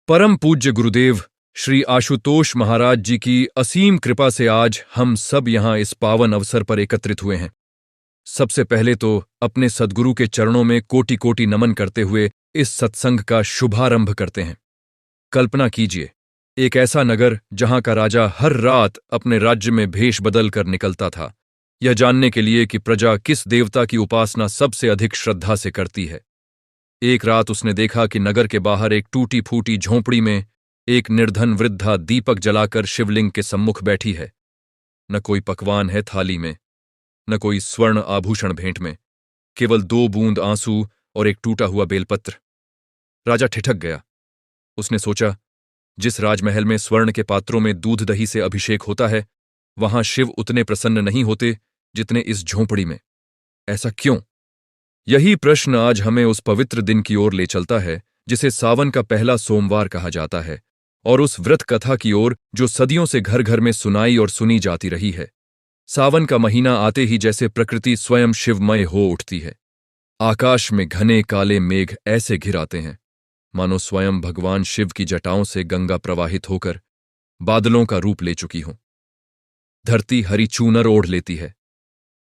परम पूज्य गुरुदेव श्री आशुतोष महाराज जी की असीम कृपा से आज हम सब यहाँ इस पावन अवसर पर एकत्रित हुए हैं। सबसे पहले तो अपने सद्गुरु के चरणों में कोटि कोटि नमन करते हुए इस सत्संग का शुभारंभ करते हैं। कल्पना कीजिए, एक ऐसा नगर जहां का राजा हर रात अपने राज्य में भेष बदल कर निकलता था, यह जानने के लिए कि प्रजा किस देवता की उपासना सबसे अधिक श्रद्धा से करती है। एक रात उसने देखा कि नगर के बाहर एक टूटी फूटी झोंपड़ी में एक निर्धन वृद्धा दीपक जलाकर शिवलिंग के सम्मुख बैठी है। न कोई पकवान है थाली में, न कोई स्वर्ण आभूषण भेंट में, केवल 2 बूंद आंसू और एक टूटा हुआ बेलपत्र। राजा ठिठक गया। उसने सोचा, जिस राजमहल में स्वर्ण के पात्रों में दूध दही से अभिषेक होता है, वहां शिव उतने प्रसन्न नहीं होते जितने इस झोंपड़ी में। ऐसा क्यों? यही प्रश्न आज हमें उस पवित्र दिन की ओर ले चलता है जिसे सावन का पहला सोमवार कहा जाता है, और उस व्रत कथा की ओर जो सदियों से घर घर में सुनाई और सुनी जाती रही है। सावन का महीना आते ही जैसे प्रकृति स्वयं शिवमय हो उठती है। आकाश में घने काले मेघ ऐसे घिर आते हैं मानो स्वयं भगवान शिव की जटाओं से गंगा प्रवाहित होकर बादलों का रूप ले चुकी हो। धरती हरी चूनर ओढ़ लेती है,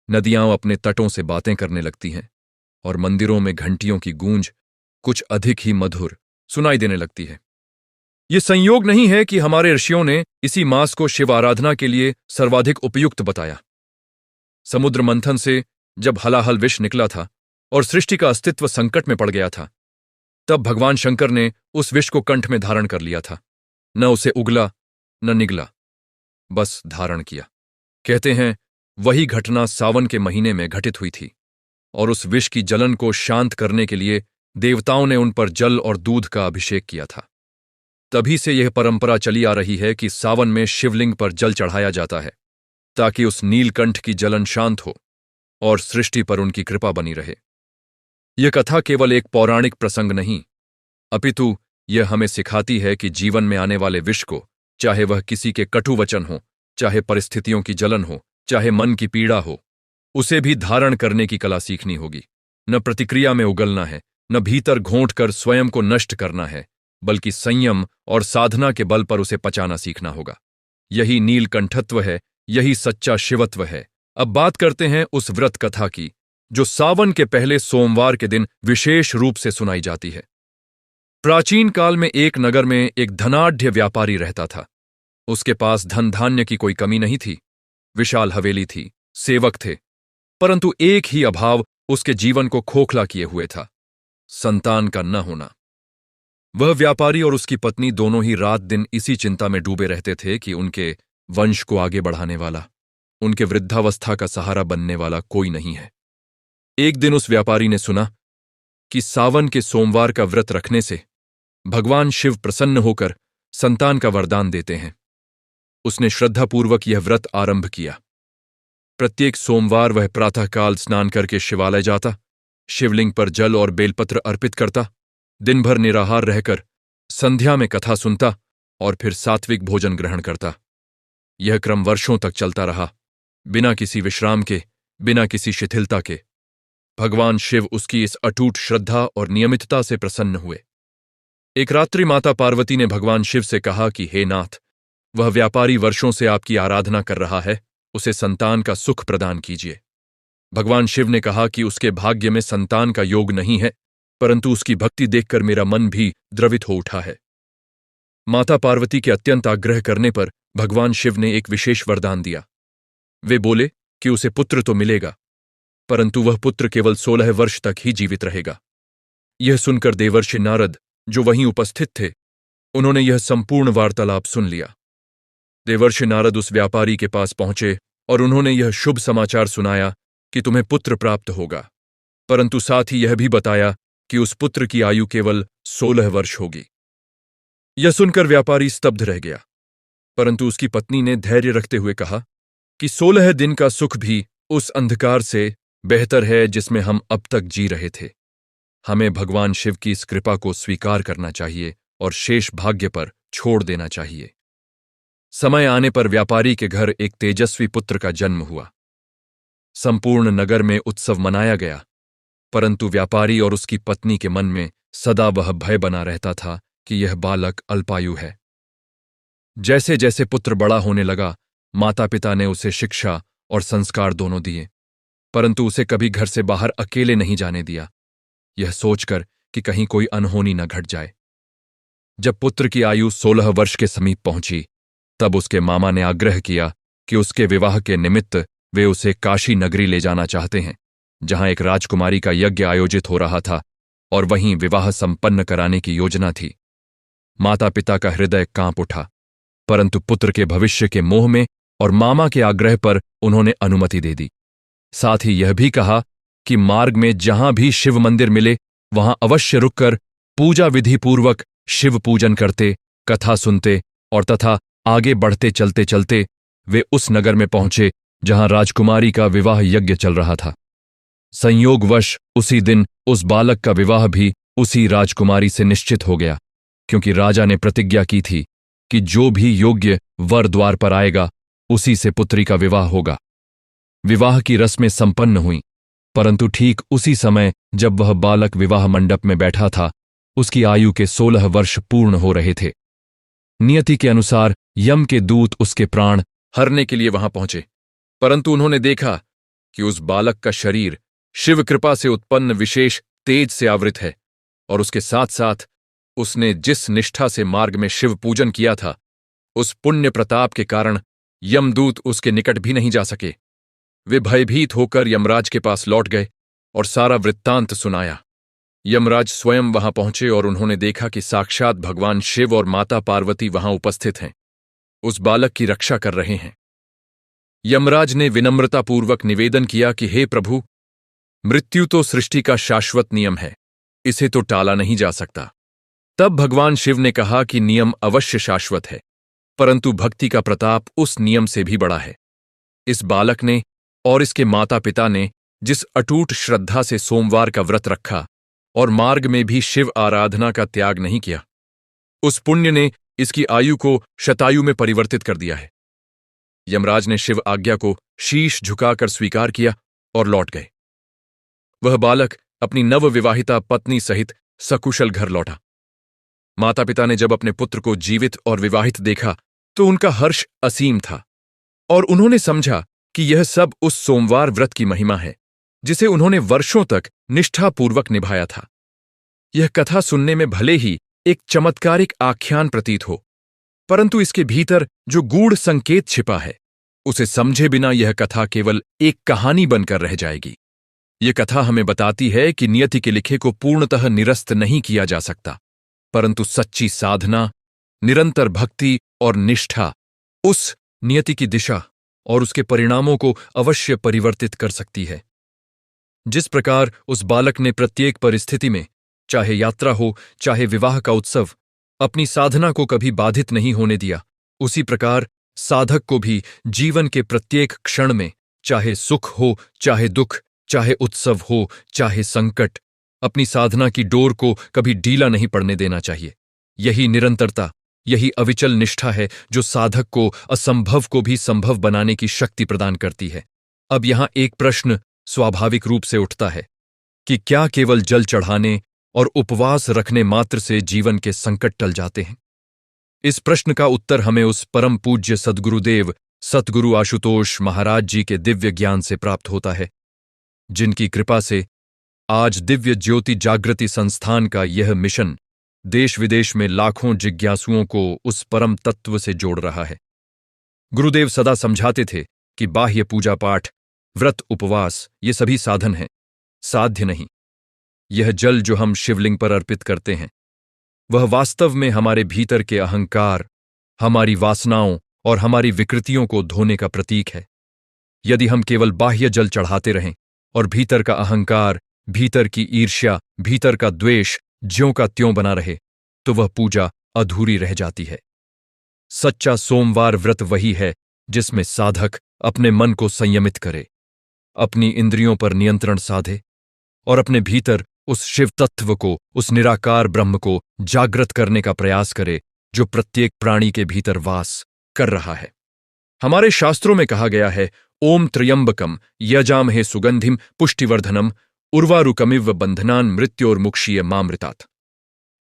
नदियां अपने तटों से बातें करने लगती हैं, और मंदिरों में घंटियों की गूंज कुछ अधिक ही मधुर सुनाई देने लगती है। ये संयोग नहीं है कि हमारे ऋषियों ने इसी मास को शिव आराधना के लिए सर्वाधिक उपयुक्त बताया। समुद्र मंथन से जब हलाहल विष निकला था और सृष्टि का अस्तित्व संकट में पड़ गया था, तब भगवान शंकर ने उस विष को कंठ में धारण कर लिया था। न उसे उगला न निगला, बस धारण किया। कहते हैं वही घटना सावन के महीने में घटित हुई थी, और उस विष की जलन को शांत करने के लिए देवताओं ने उन पर जल और दूध का अभिषेक किया था। तभी से यह परंपरा चली आ रही है कि सावन में शिवलिंग पर जल चढ़ाया जाता है, ताकि उस नीलकंठ की जलन शांत हो और सृष्टि पर उनकी कृपा बनी रहे। यह कथा केवल एक पौराणिक प्रसंग नहीं, अपितु यह हमें सिखाती है कि जीवन में आने वाले विष को, चाहे वह किसी के कटु वचन हो, चाहे परिस्थितियों की जलन हो, चाहे मन की पीड़ा हो, उसे भी धारण करने की कला सीखनी होगी। न प्रतिक्रिया में उगलना है, न भीतर घोंट कर स्वयं को नष्ट करना है, बल्कि संयम और साधना के बल पर उसे पचाना सीखना होगा। यही नीलकंठत्व है, यही सच्चा शिवत्व है। अब बात करते हैं उस व्रत कथा की जो सावन के पहले सोमवार के दिन विशेष रूप से सुनाई जाती है। प्राचीन काल में एक नगर में एक धनाढ्य व्यापारी रहता था। उसके पास धन धान्य की कोई कमी नहीं थी, विशाल हवेली थी, सेवक थे, परंतु एक ही अभाव उसके जीवन को खोखला किए हुए था, संतान का न होना। वह व्यापारी और उसकी पत्नी दोनों ही रात दिन इसी चिंता में डूबे रहते थे कि उनके वंश को आगे बढ़ाने वाला, उनके वृद्धावस्था का सहारा बनने वाला कोई नहीं है। एक दिन उस व्यापारी ने सुना कि सावन के सोमवार का व्रत रखने से भगवान शिव प्रसन्न होकर संतान का वरदान देते हैं। उसने श्रद्धापूर्वक यह व्रत आरंभ किया। प्रत्येक सोमवार वह प्रातःकाल स्नान करके शिवालय जाता, शिवलिंग पर जल और बेलपत्र अर्पित करता, दिन भर निराहार रहकर संध्या में कथा सुनता और फिर सात्विक भोजन ग्रहण करता। यह क्रम वर्षों तक चलता रहा, बिना किसी विश्राम के, बिना किसी शिथिलता के। भगवान शिव उसकी इस अटूट श्रद्धा और नियमितता से प्रसन्न हुए। एक रात्रि माता पार्वती ने भगवान शिव से कहा कि हे नाथ, वह व्यापारी वर्षों से आपकी आराधना कर रहा है, उसे संतान का सुख प्रदान कीजिए। भगवान शिव ने कहा कि उसके भाग्य में संतान का योग नहीं है, परंतु उसकी भक्ति देखकर मेरा मन भी द्रवित हो उठा है। माता पार्वती के अत्यंत आग्रह करने पर भगवान शिव ने एक विशेष वरदान दिया। वे बोले कि उसे पुत्र तो मिलेगा, परंतु वह पुत्र केवल 16 वर्ष तक ही जीवित रहेगा। यह सुनकर देवर्षि नारद, जो वहीं उपस्थित थे, उन्होंने यह संपूर्ण वार्तालाप सुन लिया। देवर्षि नारद उस व्यापारी के पास पहुंचे और उन्होंने यह शुभ समाचार सुनाया कि तुम्हें पुत्र प्राप्त होगा, परंतु साथ ही यह भी बताया कि उस पुत्र की आयु केवल 16 वर्ष होगी। यह सुनकर व्यापारी स्तब्ध रह गया, परंतु उसकी पत्नी ने धैर्य रखते हुए कहा कि 16 दिन का सुख भी उस अंधकार से बेहतर है जिसमें हम अब तक जी रहे थे। हमें भगवान शिव की इस कृपा को स्वीकार करना चाहिए और शेष भाग्य पर छोड़ देना चाहिए। समय आने पर व्यापारी के घर एक तेजस्वी पुत्र का जन्म हुआ। संपूर्ण नगर में उत्सव मनाया गया, परंतु व्यापारी और उसकी पत्नी के मन में सदा वह भय बना रहता था कि यह बालक अल्पायु है। जैसे जैसे पुत्र बड़ा होने लगा, माता पिता ने उसे शिक्षा और संस्कार दोनों दिए, परंतु उसे कभी घर से बाहर अकेले नहीं जाने दिया, यह सोचकर कि कहीं कोई अनहोनी न घट जाए। जब पुत्र की आयु 16 वर्ष के समीप पहुंची, तब उसके मामा ने आग्रह किया कि उसके विवाह के निमित्त वे उसे काशी नगरी ले जाना चाहते हैं, जहां एक राजकुमारी का यज्ञ आयोजित हो रहा था और वहीं विवाह संपन्न कराने की योजना थी। माता पिता का हृदय कांप उठा, परंतु पुत्र के भविष्य के मोह में और मामा के आग्रह पर उन्होंने अनुमति दे दी। साथ ही यह भी कहा कि मार्ग में जहां भी शिव मंदिर मिले वहां अवश्य रुककर पूजा विधि पूर्वक शिव पूजन करते, कथा सुनते और तथा आगे बढ़ते चलते चलते वे उस नगर में पहुंचे जहां राजकुमारी का विवाह यज्ञ चल रहा था। संयोगवश उसी दिन उस बालक का विवाह भी उसी राजकुमारी से निश्चित हो गया, क्योंकि राजा ने प्रतिज्ञा की थी कि जो भी योग्य वर द्वार पर आएगा उसी से पुत्री का विवाह होगा। विवाह की रस्में संपन्न हुईं, परंतु ठीक उसी समय जब वह बालक विवाह मंडप में बैठा था, उसकी आयु के 16 वर्ष पूर्ण हो रहे थे। नियति के अनुसार यम के दूत उसके प्राण हरने के लिए वहां पहुंचे, परंतु उन्होंने देखा कि उस बालक का शरीर शिव कृपा से उत्पन्न विशेष तेज से आवृत है, और उसके साथ साथ उसने जिस निष्ठा से मार्ग में शिव पूजन किया था, उस पुण्य प्रताप के कारण यमदूत उसके निकट भी नहीं जा सके। वे भयभीत होकर यमराज के पास लौट गए और सारा वृत्तांत सुनाया। यमराज स्वयं वहां पहुंचे और उन्होंने देखा कि साक्षात भगवान शिव और माता पार्वती वहां उपस्थित हैं, उस बालक की रक्षा कर रहे हैं। यमराज ने विनम्रतापूर्वक निवेदन किया कि हे प्रभु, मृत्यु तो सृष्टि का शाश्वत नियम है, इसे तो टाला नहीं जा सकता। तब भगवान शिव ने कहा कि नियम अवश्य शाश्वत है, परंतु भक्ति का प्रताप उस नियम से भी बड़ा है। इस बालक ने और इसके माता पिता ने जिस अटूट श्रद्धा से सोमवार का व्रत रखा और मार्ग में भी शिव आराधना का त्याग नहीं किया, उस पुण्य ने इसकी आयु को शतायु में परिवर्तित कर दिया है। यमराज ने शिव आज्ञा को शीश झुकाकर स्वीकार किया और लौट गए। वह बालक अपनी नवविवाहिता पत्नी सहित सकुशल घर लौटा। माता पिता ने जब अपने पुत्र को जीवित और विवाहित देखा तो उनका हर्ष असीम था, और उन्होंने समझा कि यह सब उस सोमवार व्रत की महिमा है जिसे उन्होंने वर्षों तक निष्ठापूर्वक निभाया था। यह कथा सुनने में भले ही एक चमत्कारिक आख्यान प्रतीत हो, परंतु इसके भीतर जो गूढ़ संकेत छिपा है, उसे समझे बिना यह कथा केवल एक कहानी बनकर रह जाएगी। यह कथा हमें बताती है कि नियति के लिखे को पूर्णतः निरस्त नहीं किया जा सकता, परंतु सच्ची साधना, निरंतर भक्ति और निष्ठा उस नियति की दिशा और उसके परिणामों को अवश्य परिवर्तित कर सकती है। जिस प्रकार उस बालक ने प्रत्येक परिस्थिति में, चाहे यात्रा हो चाहे विवाह का उत्सव, अपनी साधना को कभी बाधित नहीं होने दिया, उसी प्रकार साधक को भी जीवन के प्रत्येक क्षण में, चाहे सुख हो चाहे दुख, चाहे उत्सव हो चाहे संकट, अपनी साधना की डोर को कभी ढीला नहीं पड़ने देना चाहिए। यही निरंतरता, यही अविचल निष्ठा है जो साधक को असंभव को भी संभव बनाने की शक्ति प्रदान करती है। अब यहां एक प्रश्न स्वाभाविक रूप से उठता है कि क्या केवल जल चढ़ाने और उपवास रखने मात्र से जीवन के संकट टल जाते हैं? इस प्रश्न का उत्तर हमें उस परम पूज्य सद्गुरुदेव सतगुरु आशुतोष महाराज जी के दिव्य ज्ञान से प्राप्त होता है, जिनकी कृपा से आज दिव्य ज्योति जागृति संस्थान का यह मिशन देश विदेश में लाखों जिज्ञासुओं को उस परम तत्व से जोड़ रहा है। गुरुदेव सदा समझाते थे कि बाह्य पूजा पाठ, व्रत, उपवास ये सभी साधन हैं, साध्य नहीं। यह जल जो हम शिवलिंग पर अर्पित करते हैं, वह वास्तव में हमारे भीतर के अहंकार, हमारी वासनाओं और हमारी विकृतियों को धोने का प्रतीक है। यदि हम केवल बाह्य जल चढ़ाते रहें और भीतर का अहंकार, भीतर की ईर्ष्या, भीतर का द्वेष ज्यों का त्यों बना रहे, तो वह पूजा अधूरी रह जाती है। सच्चा सोमवार व्रत वही है जिसमें साधक अपने मन को संयमित करे, अपनी इंद्रियों पर नियंत्रण साधे और अपने भीतर उस शिव तत्व को, उस निराकार ब्रह्म को जागृत करने का प्रयास करे जो प्रत्येक प्राणी के भीतर वास कर रहा है। हमारे शास्त्रों में कहा गया है, ओम त्र्यंबकम यजामहे सुगंधिम पुष्टिवर्धनम उर्वारुकमिव बंधनान मृत्योर्मुक्षीय मामृतात्।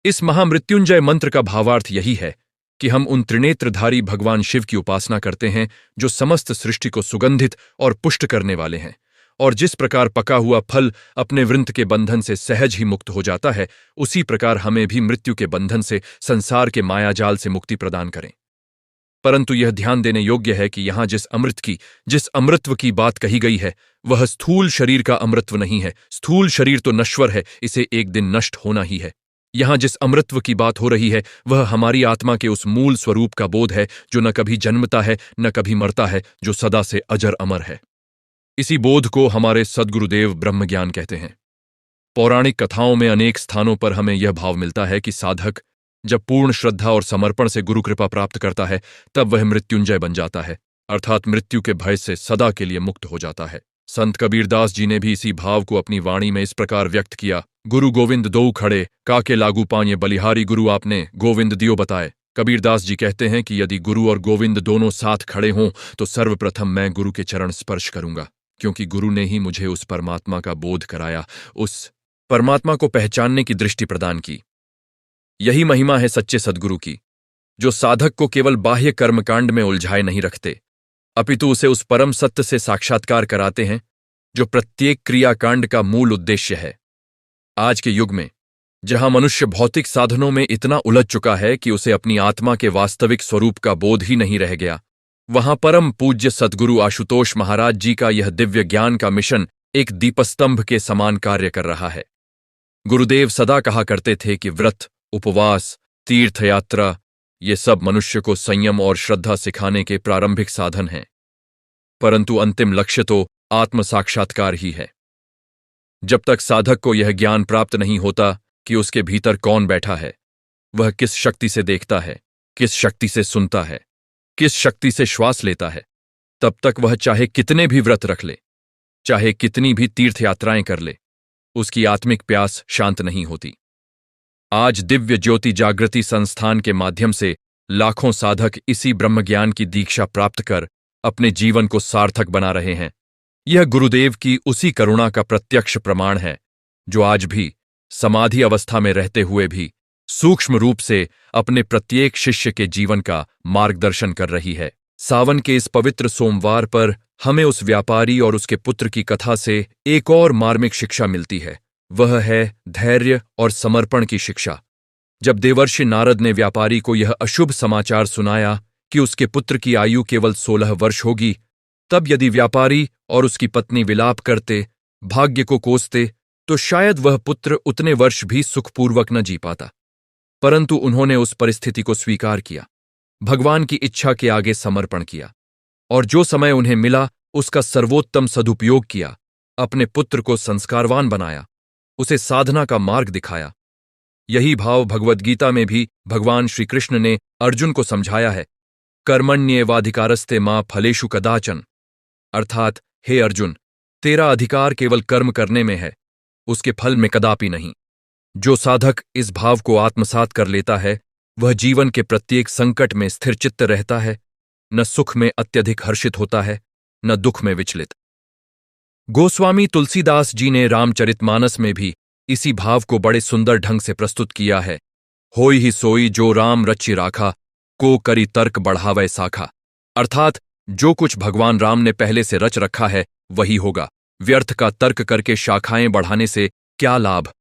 इस महामृत्युंजय मंत्र का भावार्थ यही है कि हम उन त्रिनेत्रधारी भगवान शिव की उपासना करते हैं जो समस्त सृष्टि को सुगंधित और पुष्ट करने वाले हैं, और जिस प्रकार पका हुआ फल अपने वृंत के बंधन से सहज ही मुक्त हो जाता है, उसी प्रकार हमें भी मृत्यु के बंधन से, संसार के मायाजाल से मुक्ति प्रदान करें। परंतु यह ध्यान देने योग्य है कि यहां जिस अमृतत्व की बात कही गई है, वह स्थूल शरीर का अमृतत्व नहीं है। स्थूल शरीर तो नश्वर है, इसे एक दिन नष्ट होना ही है। यहां जिस अमृतत्व की बात हो रही है, वह हमारी आत्मा के उस मूल स्वरूप का बोध है जो न कभी जन्मता है न कभी मरता है, जो सदा से अजर अमर है। इसी बोध को हमारे सद्गुरुदेव ब्रह्मज्ञान कहते हैं। पौराणिक कथाओं में अनेक स्थानों पर हमें यह भाव मिलता है कि साधक जब पूर्ण श्रद्धा और समर्पण से गुरु कृपा प्राप्त करता है, तब वह मृत्युंजय बन जाता है, अर्थात मृत्यु के भय से सदा के लिए मुक्त हो जाता है। संत कबीरदास जी ने भी इसी भाव को अपनी वाणी में इस प्रकार व्यक्त किया। गुरु गोविंद दो खड़े, काके लागू पाए बलिहारी, गुरु आपने गोविंद दियो बताए। कबीरदास जी कहते हैं कि यदि गुरु और गोविंद दोनों साथ खड़े हों तो सर्वप्रथम मैं गुरु के चरण स्पर्श करूंगा, क्योंकि गुरु ने ही मुझे उस परमात्मा का बोध कराया, उस परमात्मा को पहचानने की दृष्टि प्रदान की। यही महिमा है सच्चे सद्गुरु की, जो साधक को केवल बाह्य कर्मकांड में उलझाए नहीं रखते, अपितु उसे उस परम सत्य से साक्षात्कार कराते हैं जो प्रत्येक क्रियाकांड का मूल उद्देश्य है। आज के युग में जहां मनुष्य भौतिक साधनों में इतना उलझ चुका है कि उसे अपनी आत्मा के वास्तविक स्वरूप का बोध ही नहीं रह गया, वहां परम पूज्य सद्गुरु आशुतोष महाराज जी का यह दिव्य ज्ञान का मिशन एक दीपस्तंभ के समान कार्य कर रहा है। गुरुदेव सदा कहा करते थे कि व्रत, उपवास, तीर्थयात्रा ये सब मनुष्य को संयम और श्रद्धा सिखाने के प्रारंभिक साधन हैं, परंतु अंतिम लक्ष्य तो आत्म साक्षात्कार ही है। जब तक साधक को यह ज्ञान प्राप्त नहीं होता कि उसके भीतर कौन बैठा है, वह किस शक्ति से देखता है, किस शक्ति से सुनता है, किस शक्ति से श्वास लेता है, तब तक वह चाहे कितने भी व्रत रख ले, चाहे कितनी भी तीर्थयात्राएं कर ले, उसकी आत्मिक प्यास शांत नहीं होती। आज दिव्य ज्योति जागृति संस्थान के माध्यम से लाखों साधक इसी ब्रह्मज्ञान की दीक्षा प्राप्त कर अपने जीवन को सार्थक बना रहे हैं। यह गुरुदेव की उसी करुणा का प्रत्यक्ष प्रमाण है जो आज भी समाधि अवस्था में रहते हुए भी सूक्ष्म रूप से अपने प्रत्येक शिष्य के जीवन का मार्गदर्शन कर रही है। सावन के इस पवित्र सोमवार पर हमें उस व्यापारी और उसके पुत्र की कथा से एक और मार्मिक शिक्षा मिलती है। वह है धैर्य और समर्पण की शिक्षा। जब देवर्षि नारद ने व्यापारी को यह अशुभ समाचार सुनाया कि उसके पुत्र की आयु केवल 16 वर्ष होगी, तब यदि व्यापारी और उसकी पत्नी विलाप करते, भाग्य को कोसते, तो शायद वह पुत्र उतने वर्ष भी सुखपूर्वक न जी पाता। परंतु उन्होंने उस परिस्थिति को स्वीकार किया, भगवान की इच्छा के आगे समर्पण किया, और जो समय उन्हें मिला उसका सर्वोत्तम सदुपयोग किया, अपने पुत्र को संस्कारवान बनाया, उसे साधना का मार्ग दिखाया। यही भाव भगवद्गीता में भी भगवान श्री कृष्ण ने अर्जुन को समझाया है। कर्मण्येवाधिकारस्ते मां फलेषु कदाचन, अर्थात हे अर्जुन, तेरा अधिकार केवल कर्म करने में है, उसके फल में कदापि नहीं। जो साधक इस भाव को आत्मसात कर लेता है, वह जीवन के प्रत्येक संकट में स्थिरचित्त रहता है, न सुख में अत्यधिक हर्षित होता है, न दुख में विचलित। गोस्वामी तुलसीदास जी ने रामचरितमानस में भी इसी भाव को बड़े सुंदर ढंग से प्रस्तुत किया है। होई ही सोई जो राम रचि राखा, को करी तर्क बढ़ावै साखा, अर्थात जो कुछ भगवान राम ने पहले से रच रखा है वही होगा, व्यर्थ का तर्क करके शाखाएं बढ़ाने से क्या लाभ।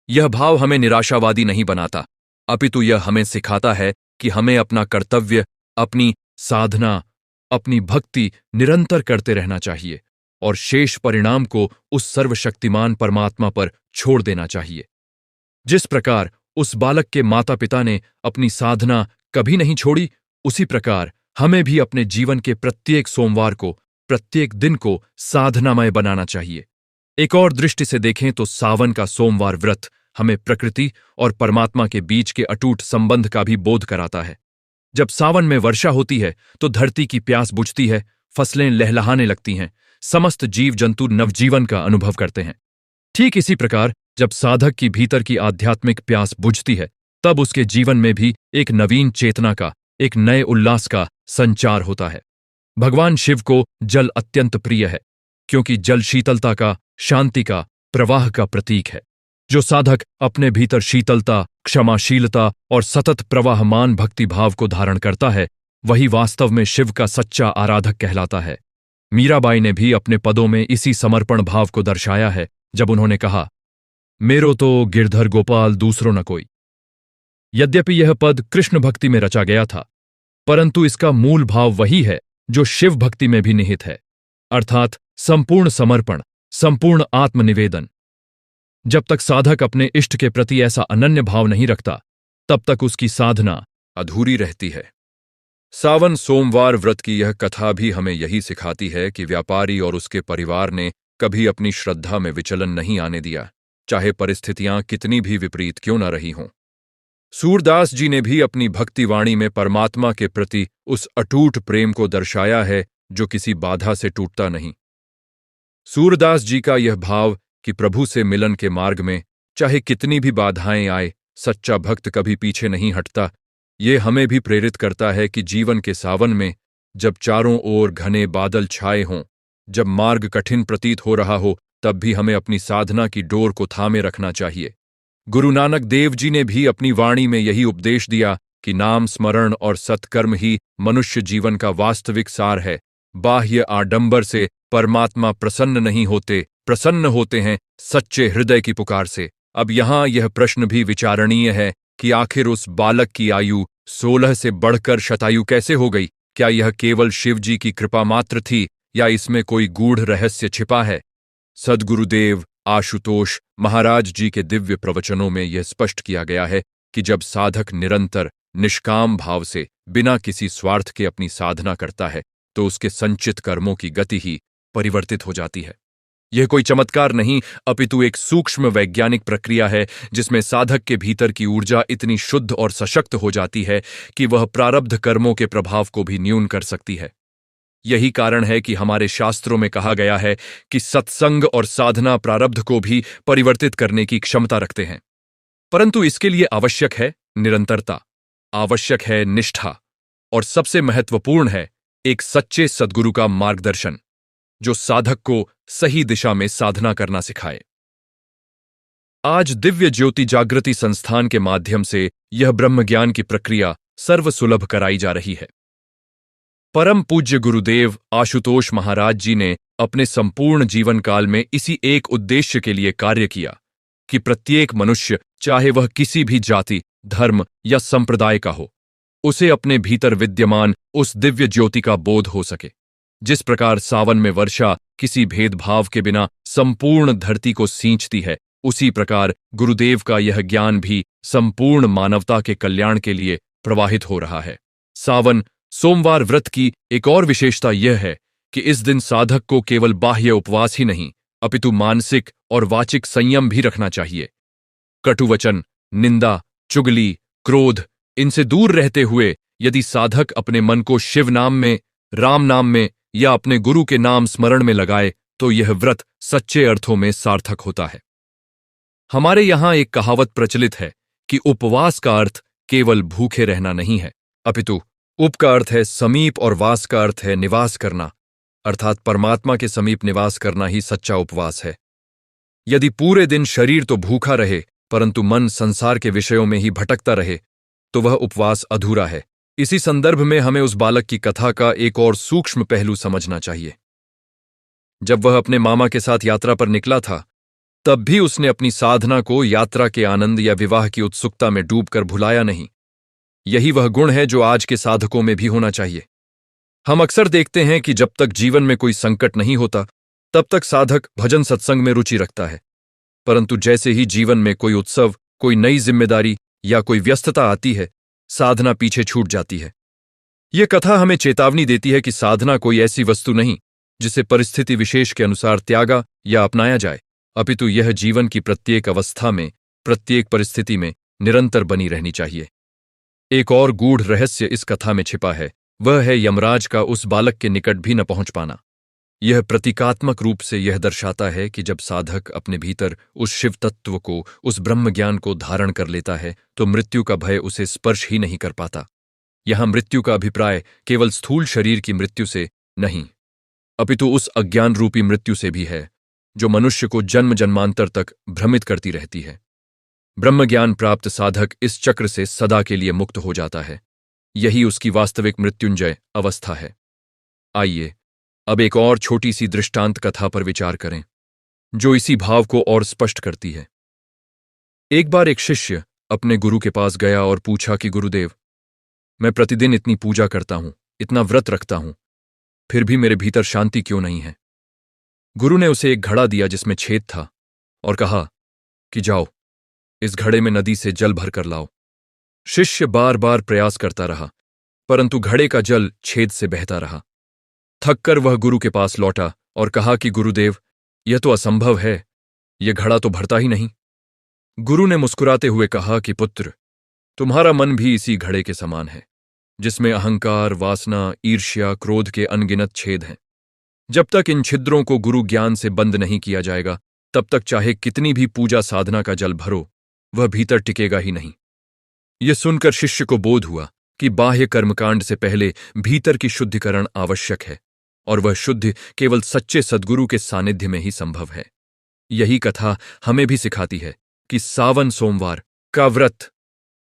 यह भाव हमें निराशावादी नहीं बनाता, अपितु यह हमें सिखाता है कि हमें अपना कर्तव्य, अपनी साधना, अपनी भक्ति निरंतर करते रहना चाहिए और शेष परिणाम को उस सर्वशक्तिमान परमात्मा पर छोड़ देना चाहिए। जिस प्रकार उस बालक के माता पिता ने अपनी साधना कभी नहीं छोड़ी, उसी प्रकार हमें भी अपने जीवन के प्रत्येक सोमवार को, प्रत्येक दिन को साधनामय बनाना चाहिए। एक और दृष्टि से देखें तो सावन का सोमवार व्रत हमें प्रकृति और परमात्मा के बीच के अटूट संबंध का भी बोध कराता है। जब सावन में वर्षा होती है तो धरती की प्यास बुझती है, फसलें लहलहाने लगती हैं, समस्त जीव जंतु नवजीवन का अनुभव करते हैं। ठीक इसी प्रकार जब साधक की भीतर की आध्यात्मिक प्यास बुझती है, तब उसके जीवन में भी एक नवीन चेतना का, एक नए उल्लास का संचार होता है। भगवान शिव को जल अत्यंत प्रिय है, क्योंकि जल शीतलता का, शांति का, प्रवाह का प्रतीक है। जो साधक अपने भीतर शीतलता, क्षमाशीलता और सतत प्रवाहमान भक्तिभाव को धारण करता है, वही वास्तव में शिव का सच्चा आराधक कहलाता है। मीराबाई ने भी अपने पदों में इसी समर्पण भाव को दर्शाया है जब उन्होंने कहा, मेरो तो गिरधर गोपाल दूसरो न कोई। यद्यपि यह पद कृष्ण भक्ति में रचा गया था, परंतु इसका मूल भाव वही है जो शिव भक्ति में भी निहित है, अर्थात संपूर्ण समर्पण, संपूर्ण आत्मनिवेदन। जब तक साधक अपने इष्ट के प्रति ऐसा अनन्य भाव नहीं रखता, तब तक उसकी साधना अधूरी रहती है। सावन सोमवार व्रत की यह कथा भी हमें यही सिखाती है कि व्यापारी और उसके परिवार ने कभी अपनी श्रद्धा में विचलन नहीं आने दिया, चाहे परिस्थितियां कितनी भी विपरीत क्यों न रही हों। सूरदास जी ने भी अपनी भक्तिवाणी में परमात्मा के प्रति उस अटूट प्रेम को दर्शाया है जो किसी बाधा से टूटता नहीं। सूरदास जी का यह भाव कि प्रभु से मिलन के मार्ग में चाहे कितनी भी बाधाएं आए, सच्चा भक्त कभी पीछे नहीं हटता, ये हमें भी प्रेरित करता है कि जीवन के सावन में जब चारों ओर घने बादल छाए हों, जब मार्ग कठिन प्रतीत हो रहा हो, तब भी हमें अपनी साधना की डोर को थामे रखना चाहिए। गुरु नानक देव जी ने भी अपनी वाणी में यही उपदेश दिया कि नाम स्मरण और सत्कर्म ही मनुष्य जीवन का वास्तविक सार है। बाह्य आडंबर से परमात्मा प्रसन्न होते हैं सच्चे हृदय की पुकार से। अब यहाँ यह प्रश्न भी विचारणीय है कि आखिर उस बालक की आयु 16 से बढ़कर शतायु कैसे हो गई? क्या यह केवल शिव जी की कृपा मात्र थी या इसमें कोई गूढ़ रहस्य छिपा है? सद्गुरुदेव आशुतोष महाराज जी के दिव्य प्रवचनों में यह स्पष्ट किया गया है कि जब साधक निरंतर निष्काम भाव से बिना किसी स्वार्थ के अपनी साधना करता है, तो उसके संचित कर्मों की गति ही परिवर्तित हो जाती है। यह कोई चमत्कार नहीं, अपितु एक सूक्ष्म वैज्ञानिक प्रक्रिया है जिसमें साधक के भीतर की ऊर्जा इतनी शुद्ध और सशक्त हो जाती है कि वह प्रारब्ध कर्मों के प्रभाव को भी न्यून कर सकती है। यही कारण है कि हमारे शास्त्रों में कहा गया है कि सत्संग और साधना प्रारब्ध को भी परिवर्तित करने की क्षमता रखते हैं, परंतु इसके लिए आवश्यक है निरंतरता, आवश्यक है निष्ठा, और सबसे महत्वपूर्ण है एक सच्चे सद्गुरु का मार्गदर्शन जो साधक को सही दिशा में साधना करना सिखाए। आज दिव्य ज्योति जागृति संस्थान के माध्यम से यह ब्रह्मज्ञान की प्रक्रिया सर्वसुलभ कराई जा रही है। परम पूज्य गुरुदेव आशुतोष महाराज जी ने अपने संपूर्ण जीवन काल में इसी एक उद्देश्य के लिए कार्य किया कि प्रत्येक मनुष्य, चाहे वह किसी भी जाति, धर्म या संप्रदाय का हो, उसे अपने भीतर विद्यमान उस दिव्य ज्योति का बोध हो सके। जिस प्रकार सावन में वर्षा किसी भेदभाव के बिना संपूर्ण धरती को सींचती है, उसी प्रकार गुरुदेव का यह ज्ञान भी संपूर्ण मानवता के कल्याण के लिए प्रवाहित हो रहा है। सावन सोमवार व्रत की एक और विशेषता यह है कि इस दिन साधक को केवल बाह्य उपवास ही नहीं, अपितु मानसिक और वाचिक संयम भी रखना चाहिए। कटुवचन, निंदा, चुगली, क्रोध, इनसे दूर रहते हुए यदि साधक अपने मन को शिव नाम में, राम नाम में या अपने गुरु के नाम स्मरण में लगाए, तो यह व्रत सच्चे अर्थों में सार्थक होता है। हमारे यहां एक कहावत प्रचलित है कि उपवास का अर्थ केवल भूखे रहना नहीं है, अपितु उप का अर्थ है समीप और वास का अर्थ है निवास करना, अर्थात परमात्मा के समीप निवास करना ही सच्चा उपवास है। यदि पूरे दिन शरीर तो भूखा रहे परंतु मन संसार के विषयों में ही भटकता रहे, तो वह उपवास अधूरा है। इसी संदर्भ में हमें उस बालक की कथा का एक और सूक्ष्म पहलू समझना चाहिए। जब वह अपने मामा के साथ यात्रा पर निकला था, तब भी उसने अपनी साधना को यात्रा के आनंद या विवाह की उत्सुकता में डूबकर भुलाया नहीं। यही वह गुण है जो आज के साधकों में भी होना चाहिए। हम अक्सर देखते हैं कि जब तक जीवन में कोई संकट नहीं होता, तब तक साधक भजन सत्संग में रुचि रखता है, परंतु जैसे ही जीवन में कोई उत्सव, कोई नई जिम्मेदारी या कोई व्यस्तता आती है, साधना पीछे छूट जाती है। यह कथा हमें चेतावनी देती है कि साधना कोई ऐसी वस्तु नहीं जिसे परिस्थिति विशेष के अनुसार त्यागा या अपनाया जाए, अपितु यह जीवन की प्रत्येक अवस्था में, प्रत्येक परिस्थिति में निरंतर बनी रहनी चाहिए। एक और गूढ़ रहस्य इस कथा में छिपा है, वह है यमराज का उस बालक के निकट भी न पहुंच पाना। यह प्रतीकात्मक रूप से यह दर्शाता है कि जब साधक अपने भीतर उस शिव तत्व को, उस ब्रह्म ज्ञान को धारण कर लेता है, तो मृत्यु का भय उसे स्पर्श ही नहीं कर पाता। यहां मृत्यु का अभिप्राय केवल स्थूल शरीर की मृत्यु से नहीं, अपितु उस अज्ञान रूपी मृत्यु से भी है जो मनुष्य को जन्म जन्मांतर तक भ्रमित करती रहती है। ब्रह्मज्ञान प्राप्त साधक इस चक्र से सदा के लिए मुक्त हो जाता है। यही उसकी वास्तविक मृत्युंजय अवस्था है। आइए अब एक और छोटी सी दृष्टांत कथा पर विचार करें, जो इसी भाव को और स्पष्ट करती है। एक बार एक शिष्य अपने गुरु के पास गया और पूछा कि गुरुदेव, मैं प्रतिदिन इतनी पूजा करता हूं, इतना व्रत रखता हूं, फिर भी मेरे भीतर शांति क्यों नहीं है। गुरु ने उसे एक घड़ा दिया जिसमें छेद था और कहा कि जाओ, इस घड़े में नदी से जल भर कर लाओ। शिष्य बार बार प्रयास करता रहा, परंतु घड़े का जल छेद से बहता रहा। थककर वह गुरु के पास लौटा और कहा कि गुरुदेव, यह तो असंभव है, यह घड़ा तो भरता ही नहीं। गुरु ने मुस्कुराते हुए कहा कि पुत्र, तुम्हारा मन भी इसी घड़े के समान है, जिसमें अहंकार, वासना, ईर्ष्या, क्रोध के अनगिनत छेद हैं। जब तक इन छिद्रों को गुरु ज्ञान से बंद नहीं किया जाएगा, तब तक चाहे कितनी भी पूजा साधना का जल भरो, वह भीतर टिकेगा ही नहीं। यह सुनकर शिष्य को बोध हुआ कि बाह्य कर्मकांड से पहले भीतर की शुद्धिकरण आवश्यक है, और वह शुद्धि केवल सच्चे सद्गुरु के सानिध्य में ही संभव है। यही कथा हमें भी सिखाती है कि सावन सोमवार का व्रत,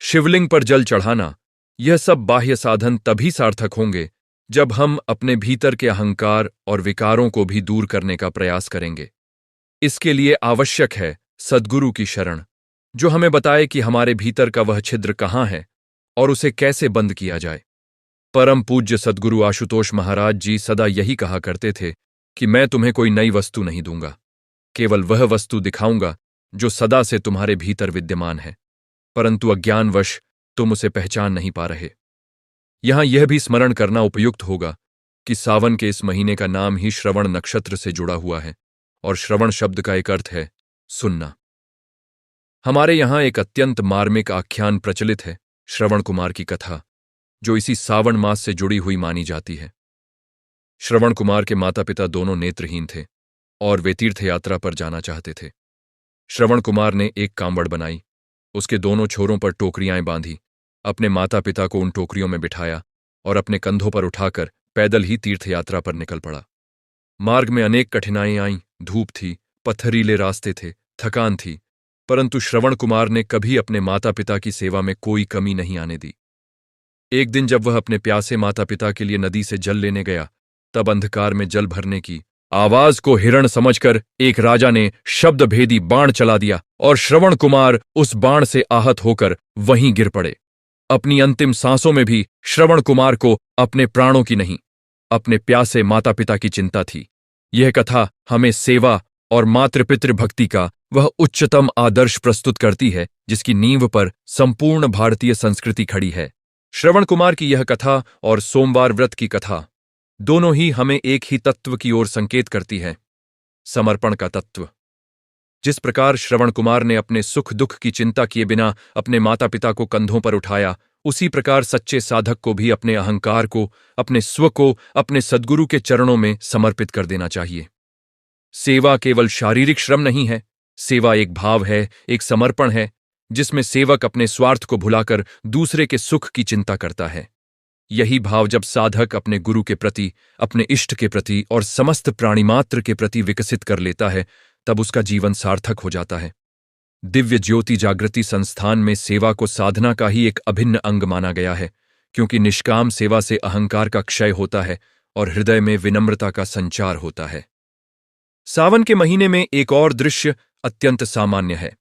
शिवलिंग पर जल चढ़ाना, यह सब बाह्य साधन तभी सार्थक होंगे जब हम अपने भीतर के अहंकार और विकारों को भी दूर करने का प्रयास करेंगे। इसके लिए आवश्यक है सद्गुरु की शरण, जो हमें बताए कि हमारे भीतर का वह छिद्र कहाँ है और उसे कैसे बंद किया जाए। परम पूज्य सद्गुरु आशुतोष महाराज जी सदा यही कहा करते थे कि मैं तुम्हें कोई नई वस्तु नहीं दूंगा, केवल वह वस्तु दिखाऊंगा जो सदा से तुम्हारे भीतर विद्यमान है, परंतु अज्ञानवश तुम उसे पहचान नहीं पा रहे। यहां यह भी स्मरण करना उपयुक्त होगा कि सावन के इस महीने का नाम ही श्रवण नक्षत्र से जुड़ा हुआ है, और श्रवण शब्द का एक अर्थ है सुनना। हमारे यहां एक अत्यंत मार्मिक आख्यान प्रचलित है, श्रवण कुमार की कथा, जो इसी सावन मास से जुड़ी हुई मानी जाती है। श्रवण कुमार के माता पिता दोनों नेत्रहीन थे और वे तीर्थ यात्रा पर जाना चाहते थे। श्रवण कुमार ने एक कांवड़ बनाई, उसके दोनों छोरों पर टोकरियां बांधी, अपने माता पिता को उन टोकरियों में बिठाया और अपने कंधों पर उठाकर पैदल ही तीर्थ यात्रा पर निकल पड़ा। मार्ग में अनेक कठिनाइयां आईं, धूप थी, पत्थरीले रास्ते थे, थकान थी, परंतु श्रवण कुमार ने कभी अपने माता पिता की सेवा में कोई कमी नहीं आने दी। एक दिन जब वह अपने प्यासे माता पिता के लिए नदी से जल लेने गया, तब अंधकार में जल भरने की आवाज को हिरण समझकर एक राजा ने शब्दभेदी बाण चला दिया और श्रवण कुमार उस बाण से आहत होकर वहीं गिर पड़े। अपनी अंतिम सांसों में भी श्रवण कुमार को अपने प्राणों की नहीं, अपने प्यासे माता पिता की चिंता थी। यह कथा हमें सेवा और मातृपितृ भक्ति का वह उच्चतम आदर्श प्रस्तुत करती है जिसकी नींव पर संपूर्ण भारतीय संस्कृति खड़ी है। श्रवण कुमार की यह कथा और सोमवार व्रत की कथा दोनों ही हमें एक ही तत्व की ओर संकेत करती है, समर्पण का तत्व। जिस प्रकार श्रवण कुमार ने अपने सुख दुख की चिंता किए बिना अपने माता पिता को कंधों पर उठाया, उसी प्रकार सच्चे साधक को भी अपने अहंकार को, अपने स्व को अपने सद्गुरु के चरणों में समर्पित कर देना चाहिए। सेवा केवल शारीरिक श्रम नहीं है, सेवा एक भाव है, एक समर्पण है, जिसमें सेवक अपने स्वार्थ को भुलाकर दूसरे के सुख की चिंता करता है। यही भाव जब साधक अपने गुरु के प्रति, अपने इष्ट के प्रति और समस्त प्राणिमात्र के प्रति विकसित कर लेता है, तब उसका जीवन सार्थक हो जाता है। दिव्य ज्योति जागृति संस्थान में सेवा को साधना का ही एक अभिन्न अंग माना गया है, क्योंकि निष्काम सेवा से अहंकार का क्षय होता है और हृदय में विनम्रता का संचार होता है। सावन के महीने में एक और दृश्य अत्यंत सामान्य है।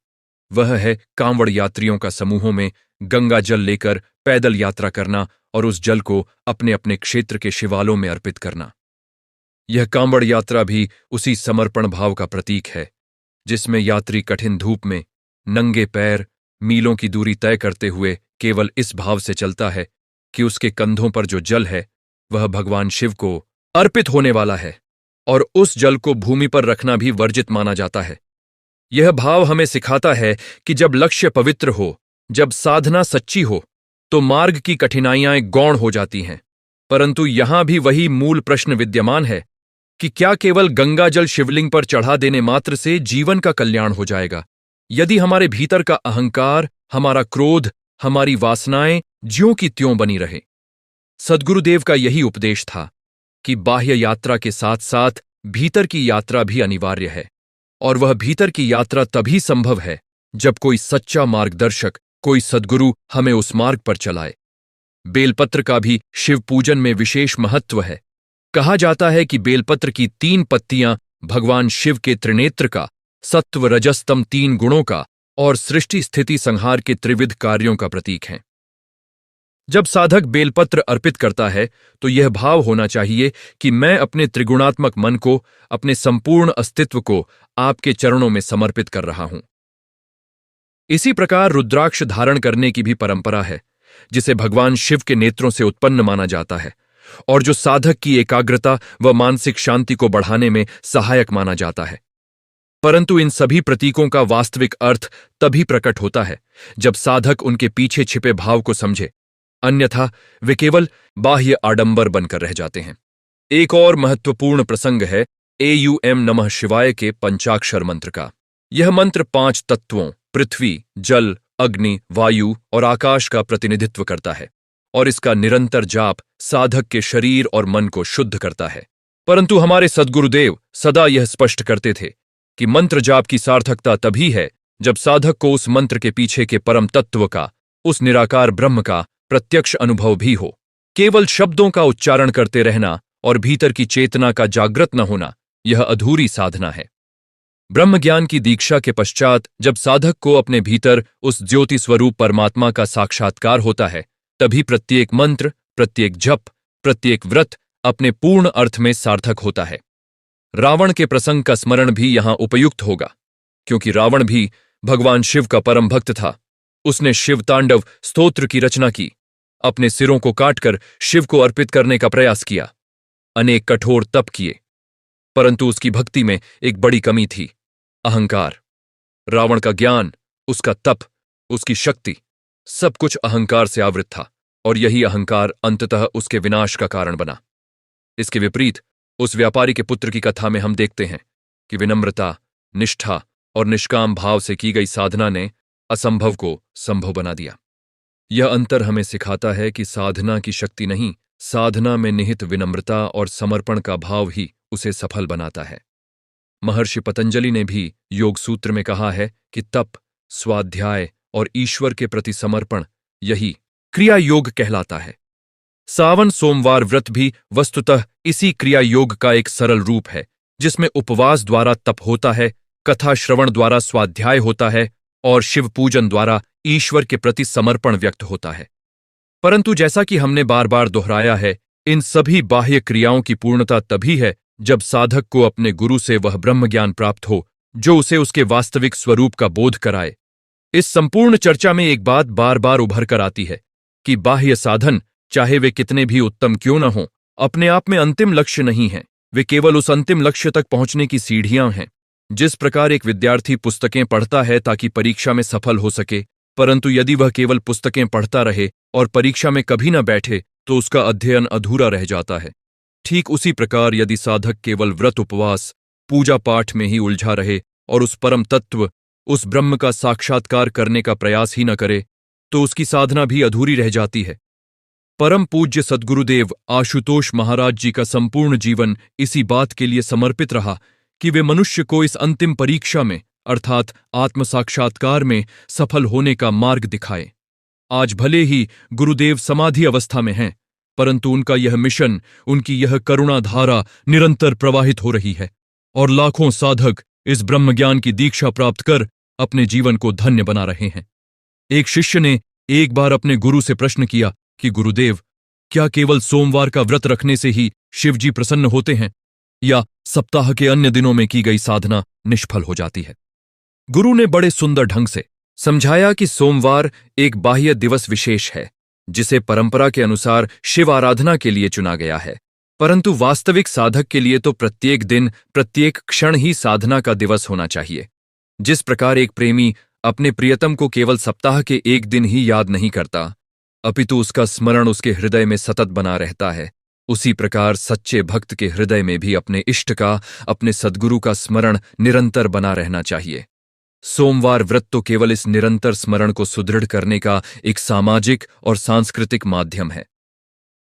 वह है कांवड़ यात्रियों का समूहों में गंगा जल लेकर पैदल यात्रा करना और उस जल को अपने अपने क्षेत्र के शिवालयों में अर्पित करना। यह कांवड़ यात्रा भी उसी समर्पण भाव का प्रतीक है, जिसमें यात्री कठिन धूप में नंगे पैर मीलों की दूरी तय करते हुए केवल इस भाव से चलता है कि उसके कंधों पर जो जल है वह भगवान शिव को अर्पित होने वाला है, और उस जल को भूमि पर रखना भी वर्जित माना जाता है। यह भाव हमें सिखाता है कि जब लक्ष्य पवित्र हो, जब साधना सच्ची हो, तो मार्ग की कठिनाइयां गौण हो जाती हैं। परंतु यहां भी वही मूल प्रश्न विद्यमान है कि क्या केवल गंगा जल शिवलिंग पर चढ़ा देने मात्र से जीवन का कल्याण हो जाएगा? यदि हमारे भीतर का अहंकार, हमारा क्रोध, हमारी वासनाएं ज्यों की त्यों बनी रहे। सद्गुरुदेव का यही उपदेश था कि बाह्य यात्रा के साथ साथ भीतर की यात्रा भी अनिवार्य है। और वह भीतर की यात्रा तभी संभव है जब कोई सच्चा मार्गदर्शक, कोई सद्गुरु हमें उस मार्ग पर चलाए। बेलपत्र का भी शिव पूजन में विशेष महत्व है। कहा जाता है कि बेलपत्र की 3 पत्तियां भगवान शिव के त्रिनेत्र का, सत्व रजस्तम 3 गुणों का और सृष्टि स्थिति संहार के त्रिविध कार्यों का प्रतीक हैं। जब साधक बेलपत्र अर्पित करता है तो यह भाव होना चाहिए कि मैं अपने त्रिगुणात्मक मन को, अपने संपूर्ण अस्तित्व को आपके चरणों में समर्पित कर रहा हूं। इसी प्रकार रुद्राक्ष धारण करने की भी परंपरा है, जिसे भगवान शिव के नेत्रों से उत्पन्न माना जाता है और जो साधक की एकाग्रता व मानसिक शांति को बढ़ाने में सहायक माना जाता है। परंतु इन सभी प्रतीकों का वास्तविक अर्थ तभी प्रकट होता है जब साधक उनके पीछे छिपे भाव को समझे, अन्यथा वे केवल बाह्य आडंबर बनकर रह जाते हैं। एक और महत्वपूर्ण प्रसंग है एयूएम नमः शिवाय के पंचाक्षर मंत्र का। यह मंत्र 5 तत्वों पृथ्वी, जल, अग्नि, वायु और आकाश का प्रतिनिधित्व करता है और इसका निरंतर जाप साधक के शरीर और मन को शुद्ध करता है। परंतु हमारे सद्गुरुदेव सदा यह स्पष्ट करते थे कि मंत्र जाप की सार्थकता तभी है जब साधक को उस मंत्र के पीछे के परम तत्व का, उस निराकार ब्रह्म का प्रत्यक्ष अनुभव भी हो। केवल शब्दों का उच्चारण करते रहना और भीतर की चेतना का जागृत न होना, यह अधूरी साधना है। ब्रह्म ज्ञान की दीक्षा के पश्चात जब साधक को अपने भीतर उस ज्योति स्वरूप परमात्मा का साक्षात्कार होता है, तभी प्रत्येक मंत्र, प्रत्येक जप, प्रत्येक व्रत अपने पूर्ण अर्थ में सार्थक होता है। रावण के प्रसंग का स्मरण भी यहां उपयुक्त होगा, क्योंकि रावण भी भगवान शिव का परम भक्त था। उसने शिव तांडव स्तोत्र की रचना की, अपने सिरों को काटकर शिव को अर्पित करने का प्रयास किया, अनेक कठोर तप किए, परंतु उसकी भक्ति में एक बड़ी कमी थी, अहंकार। रावण का ज्ञान, उसका तप, उसकी शक्ति, सब कुछ अहंकार से आवृत था और यही अहंकार अंततः उसके विनाश का कारण बना। इसके विपरीत उस व्यापारी के पुत्र की कथा में हम देखते हैं कि विनम्रता, निष्ठा और निष्काम भाव से की गई साधना ने असंभव को संभव बना दिया। यह अंतर हमें सिखाता है कि साधना की शक्ति नहीं, साधना में निहित विनम्रता और समर्पण का भाव ही उसे सफल बनाता है। महर्षि पतंजलि ने भी योग सूत्र में कहा है कि तप, स्वाध्याय और ईश्वर के प्रति समर्पण, यही क्रिया योग कहलाता है। सावन सोमवार व्रत भी वस्तुतः इसी क्रिया योग का एक सरल रूप है, जिसमें उपवास द्वारा तप होता है, कथा श्रवण द्वारा स्वाध्याय होता है और शिव पूजन द्वारा ईश्वर के प्रति समर्पण व्यक्त होता है। परंतु जैसा कि हमने बार बार दोहराया है, इन सभी बाह्य क्रियाओं की पूर्णता तभी है जब साधक को अपने गुरु से वह ब्रह्म ज्ञान प्राप्त हो जो उसे उसके वास्तविक स्वरूप का बोध कराए। इस संपूर्ण चर्चा में एक बात बार बार उभर कर आती है कि बाह्य साधन, चाहे वे कितने भी उत्तम क्यों न हों, अपने आप में अंतिम लक्ष्य नहीं हैं, वे केवल उस अंतिम लक्ष्य तक पहुंचने की सीढ़ियां हैं। जिस प्रकार एक विद्यार्थी पुस्तकें पढ़ता है ताकि परीक्षा में सफल हो सके, परंतु यदि वह केवल पुस्तकें पढ़ता रहे और परीक्षा में कभी न बैठे तो उसका अध्ययन अधूरा रह जाता है। ठीक उसी प्रकार यदि साधक केवल व्रत, उपवास, पूजा पाठ में ही उलझा रहे और उस परम तत्व, उस ब्रह्म का साक्षात्कार करने का प्रयास ही न करे, तो उसकी साधना भी अधूरी रह जाती है। परम पूज्य सद्गुरुदेव आशुतोष महाराज जी का संपूर्ण जीवन इसी बात के लिए समर्पित रहा कि वे मनुष्य को इस अंतिम परीक्षा में, अर्थात आत्म साक्षात्कार में सफल होने का मार्ग दिखाए। आज भले ही गुरुदेव समाधि अवस्था में हैं, परंतु उनका यह मिशन, उनकी यह करुणा धारा निरंतर प्रवाहित हो रही है और लाखों साधक इस ब्रह्म ज्ञान की दीक्षा प्राप्त कर अपने जीवन को धन्य बना रहे हैं। एक शिष्य ने एक बार अपने गुरु से प्रश्न किया कि गुरुदेव, क्या केवल सोमवार का व्रत रखने से ही शिवजी प्रसन्न होते हैं या सप्ताह के अन्य दिनों में की गई साधना निष्फल हो जाती है? गुरु ने बड़े सुंदर ढंग से समझाया कि सोमवार एक बाह्य दिवस विशेष है जिसे परंपरा के अनुसार शिव आराधना के लिए चुना गया है, परंतु वास्तविक साधक के लिए तो प्रत्येक दिन, प्रत्येक क्षण ही साधना का दिवस होना चाहिए। जिस प्रकार एक प्रेमी अपने प्रियतम को केवल सप्ताह के एक दिन ही याद नहीं करता, अपितु उसका स्मरण उसके हृदय में सतत बना रहता है, उसी प्रकार सच्चे भक्त के हृदय में भी अपने इष्ट का, अपने सद्गुरु का स्मरण निरंतर बना रहना चाहिए। सोमवार व्रत तो केवल इस निरंतर स्मरण को सुदृढ़ करने का एक सामाजिक और सांस्कृतिक माध्यम है।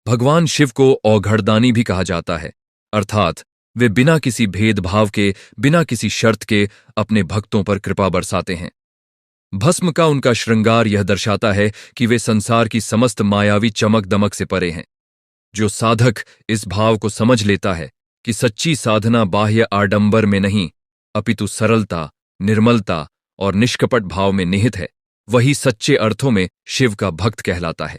भगवान शिव को औघड़दानी भी कहा जाता है, अर्थात वे बिना किसी भेदभाव के, बिना किसी शर्त के अपने भक्तों पर कृपा बरसाते हैं। भस्म का उनका श्रृंगार यह दर्शाता है कि वे संसार की समस्त मायावी चमक दमक से परे हैं। जो साधक इस भाव को समझ लेता है कि सच्ची साधना बाह्य आडंबर में नहीं, अपितु सरलता, निर्मलता और निष्कपट भाव में निहित है, वही सच्चे अर्थों में शिव का भक्त कहलाता है।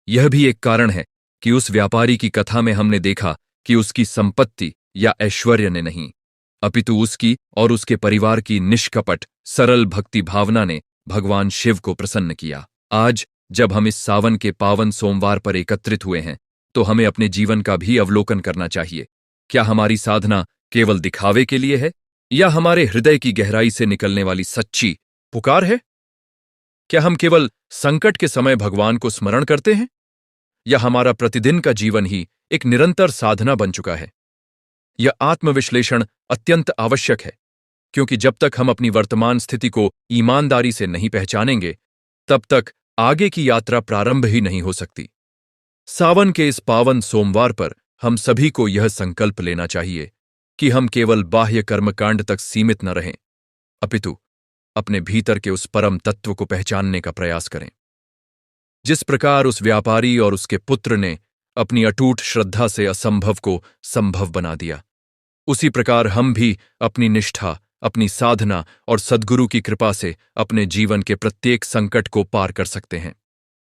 यह भी एक कारण है कि उस व्यापारी की कथा में हमने देखा कि उसकी संपत्ति या ऐश्वर्य ने नहीं, अपितु उसकी और उसके परिवार की निष्कपट सरल भक्ति भावना ने भगवान शिव को प्रसन्न किया। आज जब हम इस सावन के पावन सोमवार पर एकत्रित हुए हैं, तो हमें अपने जीवन का भी अवलोकन करना चाहिए। क्या हमारी साधना केवल दिखावे के लिए है, या हमारे हृदय की गहराई से निकलने वाली सच्ची पुकार है? क्या हम केवल संकट के समय भगवान को स्मरण करते हैं, या हमारा प्रतिदिन का जीवन ही एक निरंतर साधना बन चुका है? यह आत्मविश्लेषण अत्यंत आवश्यक है, क्योंकि जब तक हम अपनी वर्तमान स्थिति को ईमानदारी से नहीं पहचानेंगे, तब तक आगे की यात्रा प्रारंभ ही नहीं हो सकती। सावन के इस पावन सोमवार पर हम सभी को यह संकल्प लेना चाहिए कि हम केवल बाह्य कर्मकांड तक सीमित न रहें, अपितु अपने भीतर के उस परम तत्व को पहचानने का प्रयास करें। जिस प्रकार उस व्यापारी और उसके पुत्र ने अपनी अटूट श्रद्धा से असंभव को संभव बना दिया, उसी प्रकार हम भी अपनी निष्ठा, अपनी साधना और सद्गुरु की कृपा से अपने जीवन के प्रत्येक संकट को पार कर सकते हैं।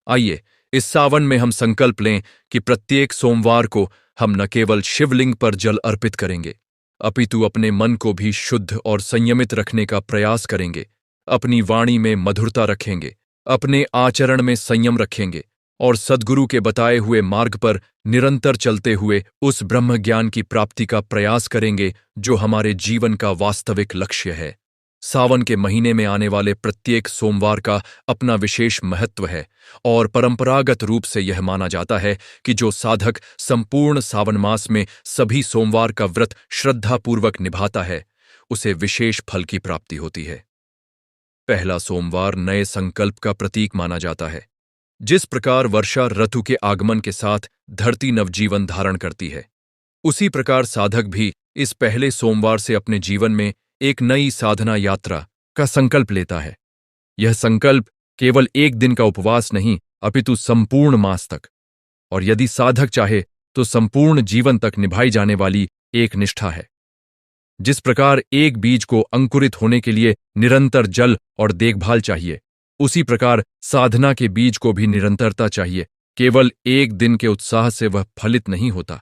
आइए इस सावन में हम संकल्प लें कि प्रत्येक सोमवार को हम न केवल शिवलिंग पर जल अर्पित करेंगे, अपितु अपने मन को भी शुद्ध और संयमित रखने का प्रयास करेंगे, अपनी वाणी में मधुरता रखेंगे, अपने आचरण में संयम रखेंगे और सद्गुरु के बताए हुए मार्ग पर निरंतर चलते हुए उस ब्रह्म ज्ञान की प्राप्ति का प्रयास करेंगे जो हमारे जीवन का वास्तविक लक्ष्य है। सावन के महीने में आने वाले प्रत्येक सोमवार का अपना विशेष महत्व है और परंपरागत रूप से यह माना जाता है कि जो साधक संपूर्ण सावन मास में सभी सोमवार का व्रत श्रद्धापूर्वक निभाता है, उसे विशेष फल की प्राप्ति होती है। पहला सोमवार नए संकल्प का प्रतीक माना जाता है। जिस प्रकार वर्षा ऋतु के आगमन के साथ धरती नवजीवन धारण करती है, उसी प्रकार साधक भी इस पहले सोमवार से अपने जीवन में एक नई साधना यात्रा का संकल्प लेता है। यह संकल्प केवल एक दिन का उपवास नहीं, अपितु संपूर्ण मास तक, और यदि साधक चाहे तो संपूर्ण जीवन तक निभाई जाने वाली एक निष्ठा है। जिस प्रकार एक बीज को अंकुरित होने के लिए निरंतर जल और देखभाल चाहिए, उसी प्रकार साधना के बीज को भी निरंतरता चाहिए। केवल एक दिन के उत्साह से वह फलित नहीं होता।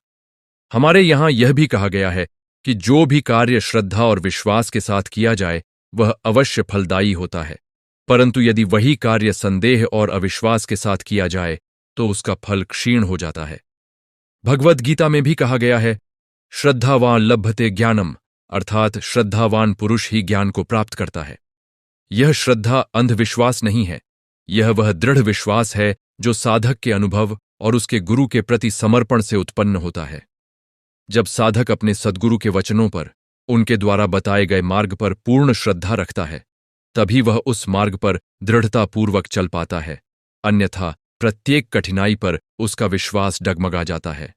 हमारे यहां यह भी कहा गया है कि जो भी कार्य श्रद्धा और विश्वास के साथ किया जाए वह अवश्य फलदायी होता है, परंतु यदि वही कार्य संदेह और अविश्वास के साथ किया जाए तो उसका फल क्षीण हो जाता है। भगवद गीता में भी कहा गया है, श्रद्धावान लभते ज्ञानम, अर्थात श्रद्धावान पुरुष ही ज्ञान को प्राप्त करता है। यह श्रद्धा अंधविश्वास नहीं है, यह वह दृढ़ विश्वास है जो साधक के अनुभव और उसके गुरु के प्रति समर्पण से उत्पन्न होता है। जब साधक अपने सद्गुरु के वचनों पर, उनके द्वारा बताए गए मार्ग पर पूर्ण श्रद्धा रखता है, तभी वह उस मार्ग पर दृढ़तापूर्वक चल पाता है, अन्यथा प्रत्येक कठिनाई पर उसका विश्वास डगमगा जाता है।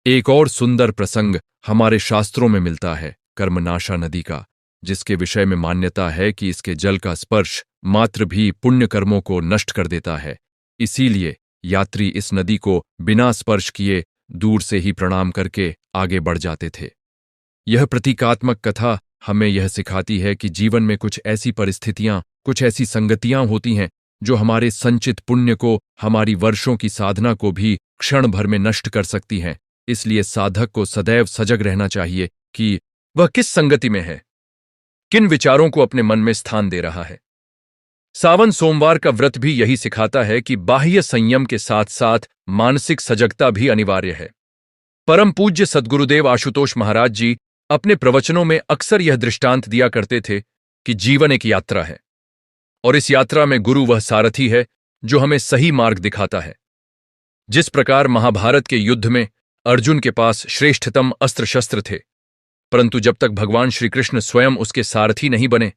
एक और सुंदर प्रसंग हमारे शास्त्रों में मिलता है, कर्मनाशा नदी का, जिसके विषय में मान्यता है कि इसके जल का स्पर्श मात्र भी पुण्य कर्मों को नष्ट कर देता है। इसीलिए यात्री इस नदी को बिना स्पर्श किए दूर से ही प्रणाम करके आगे बढ़ जाते थे। यह प्रतीकात्मक कथा हमें यह सिखाती है कि जीवन में कुछ ऐसी परिस्थितियां, कुछ ऐसी संगतियां होती हैं जो हमारे संचित पुण्य को, हमारी वर्षों की साधना को भी क्षण भर में नष्ट कर सकती हैं। इसलिए साधक को सदैव सजग रहना चाहिए कि वह किस संगति में है, किन विचारों को अपने मन में स्थान दे रहा है। सावन सोमवार का व्रत भी यही सिखाता है कि बाह्य संयम के साथ साथ मानसिक सजगता भी अनिवार्य है। परम पूज्य सद्गुरुदेव आशुतोष महाराज जी अपने प्रवचनों में अक्सर यह दृष्टांत दिया करते थे कि जीवन एक यात्रा है और इस यात्रा में गुरु वह सारथी है जो हमें सही मार्ग दिखाता है। जिस प्रकार महाभारत के युद्ध में अर्जुन के पास श्रेष्ठतम अस्त्र शस्त्र थे, परंतु जब तक भगवान श्री कृष्ण स्वयं उसके सारथी नहीं बने,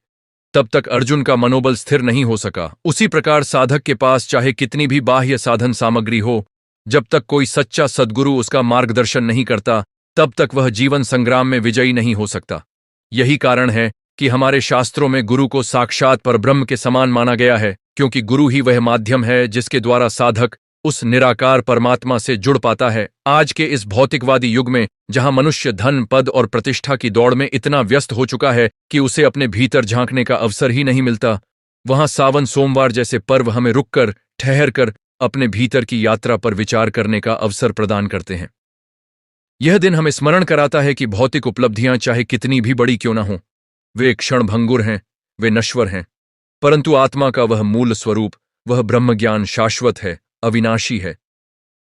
तब तक अर्जुन का मनोबल स्थिर नहीं हो सका। उसी प्रकार साधक के पास चाहे कितनी भी बाह्य साधन सामग्री हो, जब तक कोई सच्चा सद्गुरु उसका मार्गदर्शन नहीं करता, तब तक वह जीवन संग्राम में विजयी नहीं हो सकता। यही कारण है कि हमारे शास्त्रों में गुरु को साक्षात परब्रह्म के समान माना गया है, क्योंकि गुरु ही वह माध्यम है जिसके द्वारा साधक उस निराकार परमात्मा से जुड़ पाता है। आज के इस भौतिकवादी युग में, जहां मनुष्य धन, पद और प्रतिष्ठा की दौड़ में इतना व्यस्त हो चुका है कि उसे अपने भीतर झांकने का अवसर ही नहीं मिलता, वहां सावन सोमवार जैसे पर्व हमें रुककर, ठहरकर अपने भीतर की यात्रा पर विचार करने का अवसर प्रदान करते हैं। यह दिन हमें स्मरण कराता है कि भौतिक उपलब्धियां चाहे कितनी भी बड़ी क्यों न हों, वे क्षणभंगुर हैं, वे नश्वर हैं, परंतु आत्मा का वह मूल स्वरूप, वह ब्रह्मज्ञान शाश्वत है, अविनाशी है।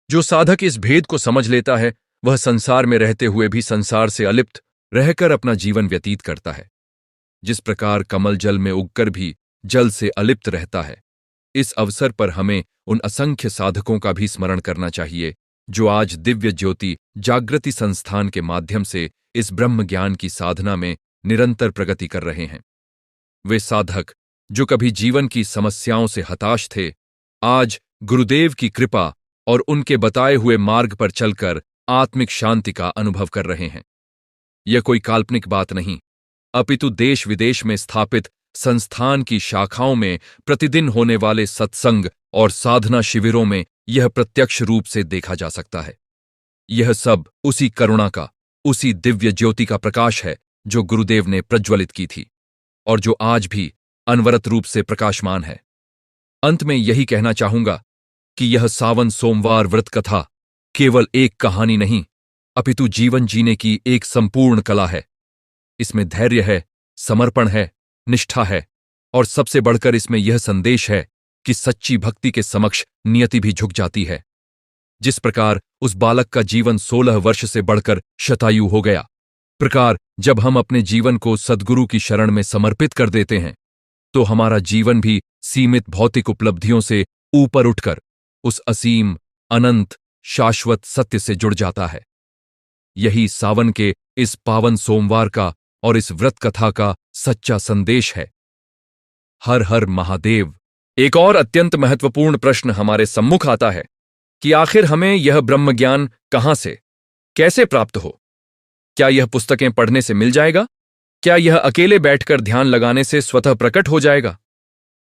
जो साधक इस भेद को समझ लेता है, वह संसार में रहते हुए भी संसार से अलिप्त रहकर अपना जीवन व्यतीत करता है। जिस प्रकार कमल जल में उगकर भी जल से अलिप्त रहता है, इस अवसर पर हमें उन असंख्य साधकों का भी स्मरण करना चाहिए जो आज दिव्य ज्योति जागृति संस्थान के माध्यम से इस ब्रह्म ज्ञान की साधना में निरंतर प्रगति कर रहे हैं। वे साधक जो कभी जीवन की समस्याओं से हताश थे, आज गुरुदेव की कृपा और उनके बताए हुए मार्ग पर चलकर आत्मिक शांति का अनुभव कर रहे हैं। यह कोई काल्पनिक बात नहीं, अपितु देश विदेश में स्थापित संस्थान की शाखाओं में प्रतिदिन होने वाले सत्संग और साधना शिविरों में यह प्रत्यक्ष रूप से देखा जा सकता है। यह सब उसी करुणा का, उसी दिव्य ज्योति का प्रकाश है जो गुरुदेव ने प्रज्वलित की थी और जो आज भी अनवरत रूप से प्रकाशमान है। अंत में यही कहना चाहूंगा कि यह सावन सोमवार व्रत कथा केवल एक कहानी नहीं, अपितु जीवन जीने की एक संपूर्ण कला है। इसमें धैर्य है, समर्पण है, निष्ठा है और सबसे बढ़कर इसमें यह संदेश है कि सच्ची भक्ति के समक्ष नियति भी झुक जाती है। जिस प्रकार उस बालक का जीवन 16 वर्ष से बढ़कर शतायु हो गया, प्रकार जब हम अपने जीवन को सद्गुरु की शरण में समर्पित कर देते हैं, तो हमारा जीवन भी सीमित भौतिक उपलब्धियों से ऊपर उठकर उस असीम, अनंत, शाश्वत सत्य से जुड़ जाता है। यही सावन के इस पावन सोमवार का और इस व्रत कथा का सच्चा संदेश है। हर हर महादेव। एक और अत्यंत महत्वपूर्ण प्रश्न हमारे सम्मुख आता है कि आखिर हमें यह ब्रह्म ज्ञान कहां से, कैसे प्राप्त हो? क्या यह पुस्तकें पढ़ने से मिल जाएगा? क्या यह अकेले बैठकर ध्यान लगाने से स्वतः प्रकट हो जाएगा?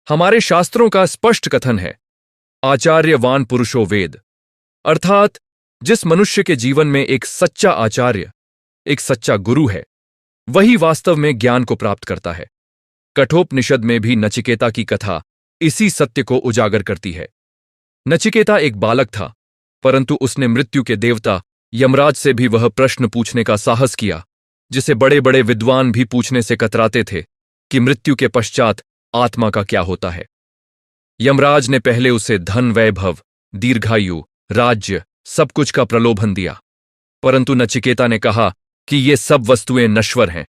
हमारे शास्त्रों का स्पष्ट कथन है, आचार्यवान पुरुषो वेद, अर्थात जिस मनुष्य के जीवन में एक सच्चा आचार्य, एक सच्चा गुरु है, वही वास्तव में ज्ञान को प्राप्त करता है। कठोपनिषद में भी नचिकेता की कथा इसी सत्य को उजागर करती है। नचिकेता एक बालक था, परंतु उसने मृत्यु के देवता यमराज से भी वह प्रश्न पूछने का साहस किया जिसे बड़े बड़े विद्वान भी पूछने से कतराते थे कि मृत्यु के पश्चात आत्मा का क्या होता है। यमराज ने पहले उसे धन, वैभव, दीर्घायु, राज्य, सब कुछ का प्रलोभन दिया, परंतु नचिकेता ने कहा कि ये सब वस्तुएं नश्वर हैं।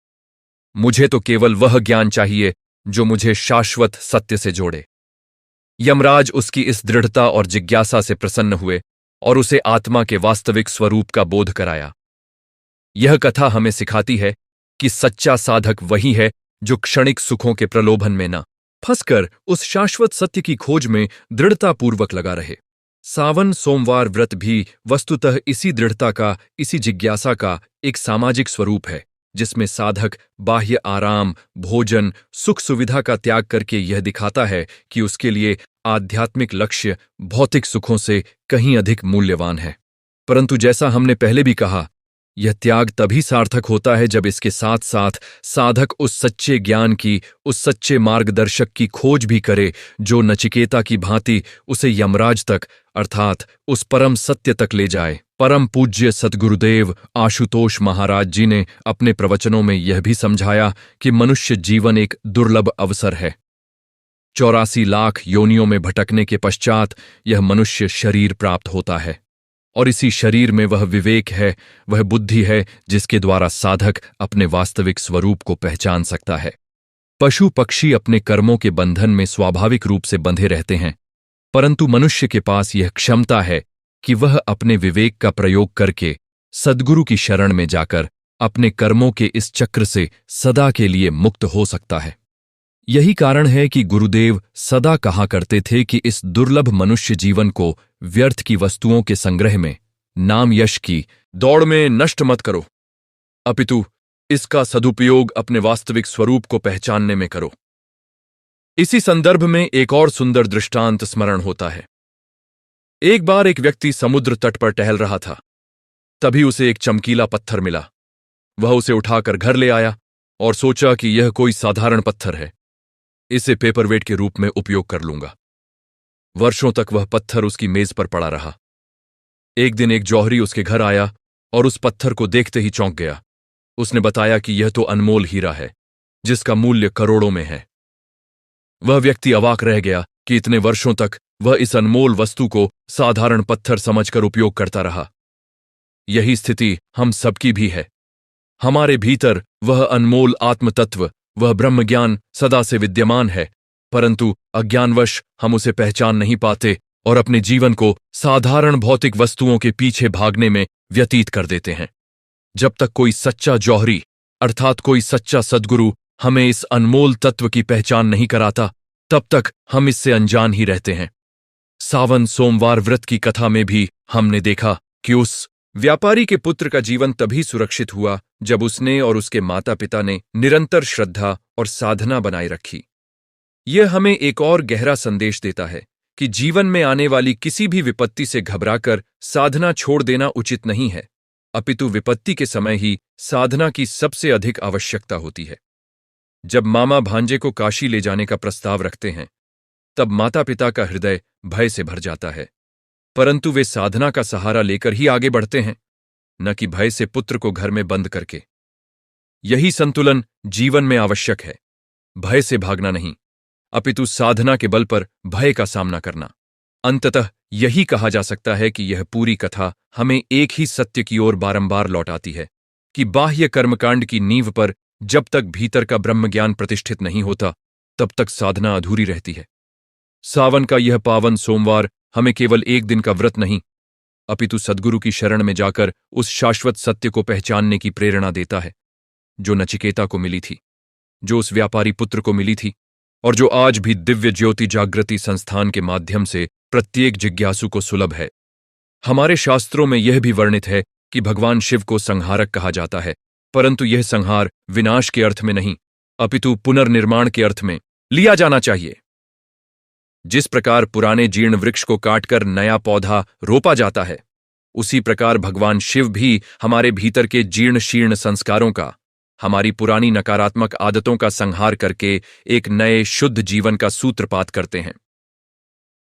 मुझे तो केवल वह ज्ञान चाहिए जो मुझे शाश्वत सत्य से जोड़े। यमराज उसकी इस दृढ़ता और जिज्ञासा से प्रसन्न हुए और उसे आत्मा के वास्तविक स्वरूप का बोध कराया। यह कथा हमें सिखाती है कि सच्चा साधक वही है जो क्षणिक सुखों के प्रलोभन में न फंसकर उस शाश्वत सत्य की खोज में दृढ़तापूर्वक लगा रहे। सावन सोमवार व्रत भी वस्तुतः इसी दृढ़ता का, इसी जिज्ञासा का एक सामाजिक स्वरूप है, जिसमें साधक बाह्य आराम, भोजन, सुख सुविधा का त्याग करके यह दिखाता है कि उसके लिए आध्यात्मिक लक्ष्य भौतिक सुखों से कहीं अधिक मूल्यवान है। परंतु जैसा हमने पहले भी कहा, यह त्याग तभी सार्थक होता है जब इसके साथ साथ साधक उस सच्चे ज्ञान की, उस सच्चे मार्गदर्शक की खोज भी करे जो नचिकेता की भांति उसे यमराज तक अर्थात उस परम सत्य तक ले जाए। परम पूज्य सद्गुरुदेव आशुतोष महाराज जी ने अपने प्रवचनों में यह भी समझाया कि मनुष्य जीवन एक दुर्लभ अवसर है। 84 लाख योनियों में भटकने के पश्चात यह मनुष्य शरीर प्राप्त होता है और इसी शरीर में वह विवेक है, वह बुद्धि है जिसके द्वारा साधक अपने वास्तविक स्वरूप को पहचान सकता है। पशु पक्षी अपने कर्मों के बंधन में स्वाभाविक रूप से बंधे रहते हैं, परंतु मनुष्य के पास यह क्षमता है कि वह अपने विवेक का प्रयोग करके सद्गुरु की शरण में जाकर अपने कर्मों के इस चक्र से सदा के लिए मुक्त हो सकता है। यही कारण है कि गुरुदेव सदा कहा करते थे कि इस दुर्लभ मनुष्य जीवन को व्यर्थ की वस्तुओं के संग्रह में नाम यश की दौड़ में नष्ट मत करो, अपितु इसका सदुपयोग अपने वास्तविक स्वरूप को पहचानने में करो। इसी संदर्भ में एक और सुंदर दृष्टांत स्मरण होता है। एक बार एक व्यक्ति समुद्र तट पर टहल रहा था। तभी उसे एक चमकीला पत्थर मिला। वह उसे उठाकर घर ले आया और सोचा कि यह कोई साधारण पत्थर है, इसे पेपरवेट के रूप में उपयोग कर लूंगा। वर्षों तक वह पत्थर उसकी मेज पर पड़ा रहा। एक दिन एक जौहरी उसके घर आया और उस पत्थर को देखते ही चौंक गया। उसने बताया कि यह तो अनमोल हीरा है, जिसका मूल्य करोड़ों में है। वह व्यक्ति अवाक रह गया कि इतने वर्षों तक वह इस अनमोल वस्तु को साधारण पत्थर समझकर उपयोग करता रहा। यही स्थिति हम सबकी भी है। हमारे भीतर वह अनमोल आत्मतत्व, वह ब्रह्मज्ञान सदा से विद्यमान है, परंतु अज्ञानवश हम उसे पहचान नहीं पाते और अपने जीवन को साधारण भौतिक वस्तुओं के पीछे भागने में व्यतीत कर देते हैं। जब तक कोई सच्चा जौहरी अर्थात कोई सच्चा सद्गुरु हमें इस अनमोल तत्व की पहचान नहीं कराता, तब तक हम इससे अनजान ही रहते हैं। सावन सोमवार व्रत की कथा में भी हमने देखा कि उस व्यापारी के पुत्र का जीवन तभी सुरक्षित हुआ जब उसने और उसके माता पिता ने निरंतर श्रद्धा और साधना बनाए रखी। यह हमें एक और गहरा संदेश देता है कि जीवन में आने वाली किसी भी विपत्ति से घबराकर साधना छोड़ देना उचित नहीं है, अपितु विपत्ति के समय ही साधना की सबसे अधिक आवश्यकता होती है। जब मामा भांजे को काशी ले जाने का प्रस्ताव रखते हैं, तब माता पिता का हृदय भय से भर जाता है, परंतु वे साधना का सहारा लेकर ही आगे बढ़ते हैं, न कि भय से पुत्र को घर में बंद करके। यही संतुलन जीवन में आवश्यक है, भय से भागना नहीं, अपितु साधना के बल पर भय का सामना करना। अंततः यही कहा जा सकता है कि यह पूरी कथा हमें एक ही सत्य की ओर बारंबार लौटाती है कि बाह्य कर्मकांड की नींव पर जब तक भीतर का ब्रह्मज्ञान प्रतिष्ठित नहीं होता, तब तक साधना अधूरी रहती है। सावन का यह पावन सोमवार हमें केवल एक दिन का व्रत नहीं, अपितु सद्गुरु की शरण में जाकर उस शाश्वत सत्य को पहचानने की प्रेरणा देता है, जो नचिकेता को मिली थी, जो उस व्यापारी पुत्र को मिली थी और जो आज भी दिव्य ज्योति जागृति संस्थान के माध्यम से प्रत्येक जिज्ञासु को सुलभ है। हमारे शास्त्रों में यह भी वर्णित है कि भगवान शिव को संहारक कहा जाता है, परंतु यह संहार विनाश के अर्थ में नहीं, अपितु पुनर्निर्माण के अर्थ में लिया जाना चाहिए। जिस प्रकार पुराने जीर्ण वृक्ष को काटकर नया पौधा रोपा जाता है, उसी प्रकार भगवान शिव भी हमारे भीतर के जीर्ण शीर्ण संस्कारों का, हमारी पुरानी नकारात्मक आदतों का संहार करके एक नए शुद्ध जीवन का सूत्रपात करते हैं।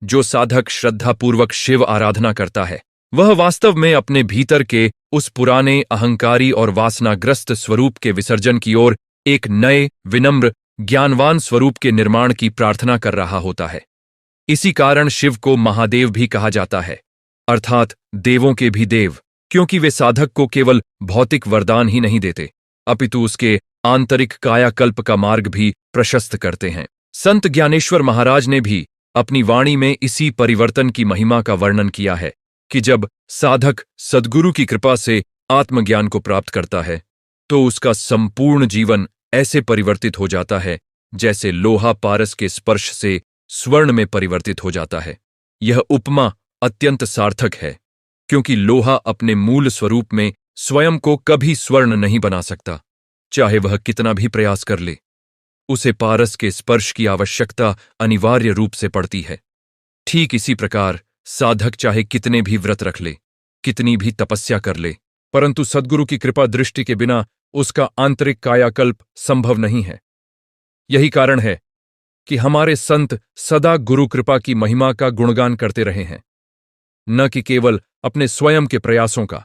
जो साधक श्रद्धापूर्वक शिव आराधना करता है, वह वास्तव में अपने भीतर के उस पुराने अहंकारी और वासनाग्रस्त स्वरूप के विसर्जन की ओर एक नए विनम्र ज्ञानवान स्वरूप के निर्माण की प्रार्थना कर रहा होता है। इसी कारण शिव को महादेव भी कहा जाता है, अर्थात देवों के भी देव, क्योंकि वे साधक को केवल भौतिक वरदान ही नहीं देते, अपितु उसके आंतरिक कायाकल्प का मार्ग भी प्रशस्त करते हैं। संत ज्ञानेश्वर महाराज ने भी अपनी वाणी में इसी परिवर्तन की महिमा का वर्णन किया है कि जब साधक सद्गुरु की कृपा से आत्मज्ञान को प्राप्त करता है, तो उसका संपूर्ण जीवन ऐसे परिवर्तित हो जाता है जैसे लोहा पारस के स्पर्श से स्वर्ण में परिवर्तित हो जाता है। यह उपमा अत्यंत सार्थक है, क्योंकि लोहा अपने मूल स्वरूप में स्वयं को कभी स्वर्ण नहीं बना सकता, चाहे वह कितना भी प्रयास कर ले। उसे पारस के स्पर्श की आवश्यकता अनिवार्य रूप से पड़ती है। ठीक इसी प्रकार साधक चाहे कितने भी व्रत रख ले, कितनी भी तपस्या कर ले, परंतु सद्गुरु की कृपा दृष्टि के बिना उसका आंतरिक कायाकल्प संभव नहीं है। यही कारण है कि हमारे संत सदा गुरु कृपा की महिमा का गुणगान करते रहे हैं, न कि केवल अपने स्वयं के प्रयासों का।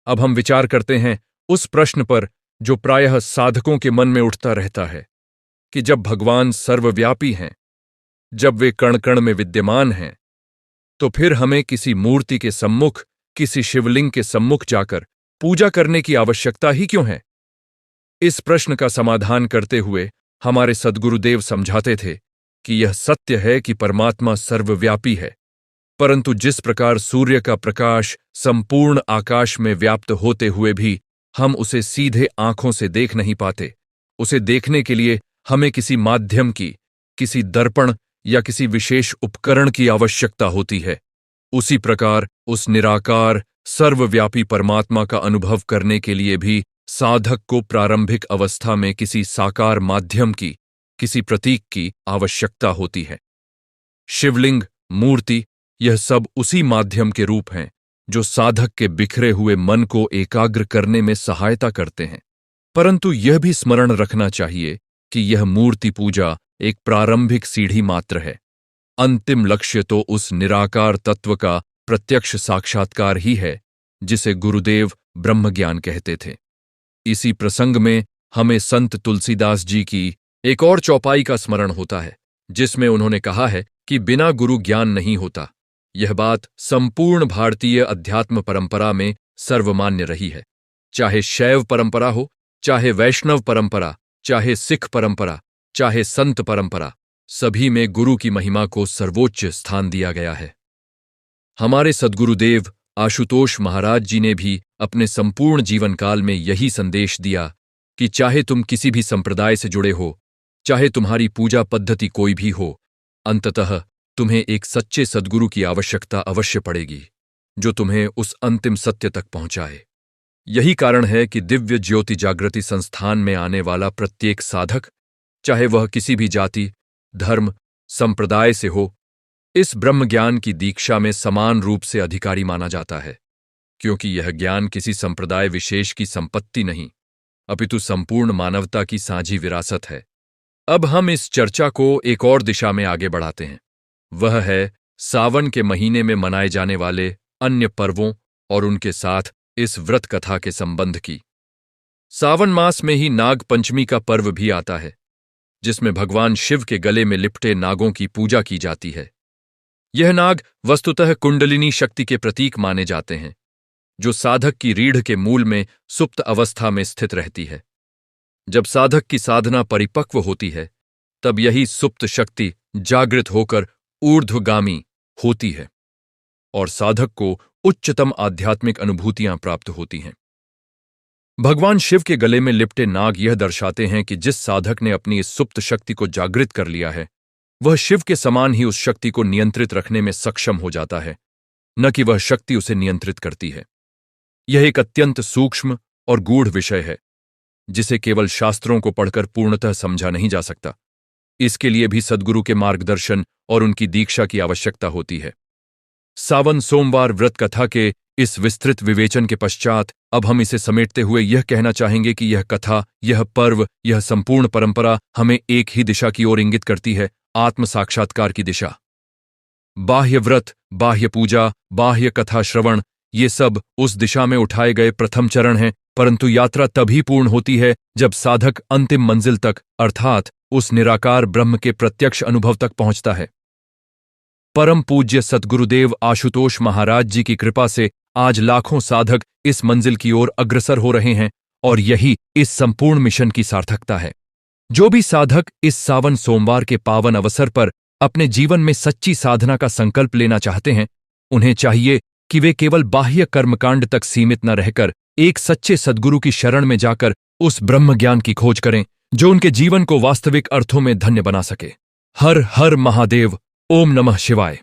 अब हम विचार करते हैं उस प्रश्न पर जो प्रायः साधकों के मन में उठता रहता है कि जब भगवान सर्वव्यापी हैं, जब वे कण कण में विद्यमान हैं, तो फिर हमें किसी मूर्ति के सम्मुख, किसी शिवलिंग के सम्मुख जाकर पूजा करने की आवश्यकता ही क्यों है? इस प्रश्न का समाधान करते हुए हमारे सद्गुरुदेव समझाते थे कि यह सत्य है कि परमात्मा सर्वव्यापी है, परंतु जिस प्रकार सूर्य का प्रकाश संपूर्ण आकाश में व्याप्त होते हुए भी हम उसे सीधे आंखों से देख नहीं पाते, उसे देखने के लिए हमें किसी माध्यम की, किसी दर्पण या किसी विशेष उपकरण की आवश्यकता होती है, उसी प्रकार उस निराकार सर्वव्यापी परमात्मा का अनुभव करने के लिए भी साधक को प्रारंभिक अवस्था में किसी साकार माध्यम की, किसी प्रतीक की आवश्यकता होती है। शिवलिंग, मूर्ति, यह सब उसी माध्यम के रूप हैं जो साधक के बिखरे हुए मन को एकाग्र करने में सहायता करते हैं। परंतु यह भी स्मरण रखना चाहिए कि यह मूर्ति पूजा एक प्रारंभिक सीढ़ी मात्र है। अंतिम लक्ष्य तो उस निराकार तत्व का प्रत्यक्ष साक्षात्कार ही है जिसे गुरुदेव ब्रह्मज्ञान कहते थे। इसी प्रसंग में हमें संत तुलसीदास जी की एक और चौपाई का स्मरण होता है, जिसमें उन्होंने कहा है कि बिना गुरु ज्ञान नहीं होता। यह बात संपूर्ण भारतीय अध्यात्म परंपरा में सर्वमान्य रही है। चाहे शैव परंपरा हो, चाहे वैष्णव परंपरा, चाहे सिख परंपरा, चाहे संत परंपरा, सभी में गुरु की महिमा को सर्वोच्च स्थान दिया गया है। हमारे सद्गुरुदेव आशुतोष महाराज जी ने भी अपने संपूर्ण जीवन काल में यही संदेश दिया कि चाहे तुम किसी भी संप्रदाय से जुड़े हो, चाहे तुम्हारी पूजा पद्धति कोई भी हो, अंततः तुम्हें एक सच्चे सद्गुरु की आवश्यकता अवश्य पड़ेगी, जो तुम्हें उस अंतिम सत्य तक पहुंचाए। यही कारण है कि दिव्य ज्योति जागृति संस्थान में आने वाला प्रत्येक साधक, चाहे वह किसी भी जाति, धर्म, संप्रदाय से हो, इस ब्रह्म ज्ञान की दीक्षा में समान रूप से अधिकारी माना जाता है, क्योंकि यह ज्ञान किसी संप्रदाय विशेष की संपत्ति नहीं, अपितु संपूर्ण मानवता की साझी विरासत है। अब हम इस चर्चा को एक और दिशा में आगे बढ़ाते हैं। वह है सावन के महीने में मनाए जाने वाले अन्य पर्वों और उनके साथ इस व्रत कथा के संबंध की। सावन मास में ही नाग पंचमी का पर्व भी आता है, जिसमें भगवान शिव के गले में लिपटे नागों की पूजा की जाती है। यह नाग वस्तुतः कुंडलिनी शक्ति के प्रतीक माने जाते हैं, जो साधक की रीढ़ के मूल में सुप्त अवस्था में स्थित रहती है। जब साधक की साधना परिपक्व होती है, तब यही सुप्त शक्ति जागृत होकर ऊर्ध्वगामी होती है और साधक को उच्चतम आध्यात्मिक अनुभूतियां प्राप्त होती हैं। भगवान शिव के गले में लिपटे नाग यह दर्शाते हैं कि जिस साधक ने अपनी इस सुप्त शक्ति को जागृत कर लिया है, वह शिव के समान ही उस शक्ति को नियंत्रित रखने में सक्षम हो जाता है, न कि वह शक्ति उसे नियंत्रित करती है। यह एक अत्यंत सूक्ष्म और गूढ़ विषय है, जिसे केवल शास्त्रों को पढ़कर पूर्णतः समझा नहीं जा सकता। इसके लिए भी सद्गुरु के मार्गदर्शन और उनकी दीक्षा की आवश्यकता होती है। सावन सोमवार व्रत कथा के इस विस्तृत विवेचन के पश्चात अब हम इसे समेटते हुए यह कहना चाहेंगे कि यह कथा, यह पर्व, यह संपूर्ण परंपरा हमें एक ही दिशा की ओर इंगित करती है, आत्म साक्षात्कार की दिशा। बाह्य व्रत, बाह्य पूजा, बाह्य कथा श्रवण, ये सब उस दिशा में उठाए गए प्रथम चरण हैं, परंतु यात्रा तभी पूर्ण होती है जब साधक अंतिम मंजिल तक, अर्थात उस निराकार ब्रह्म के प्रत्यक्ष अनुभव तक पहुंचता है। परम पूज्य सद्गुरुदेव आशुतोष महाराज जी की कृपा से आज लाखों साधक इस मंजिल की ओर अग्रसर हो रहे हैं और यही इस संपूर्ण मिशन की सार्थकता है। जो भी साधक इस सावन सोमवार के पावन अवसर पर अपने जीवन में सच्ची साधना का संकल्प लेना चाहते हैं, उन्हें चाहिए कि वे केवल बाह्य कर्मकांड तक सीमित न रहकर एक सच्चे सद्गुरु की शरण में जाकर उस ब्रह्म ज्ञान की खोज करें, जो उनके जीवन को वास्तविक अर्थों में धन्य बना सके। हर हर महादेव। ओम नमः शिवाय।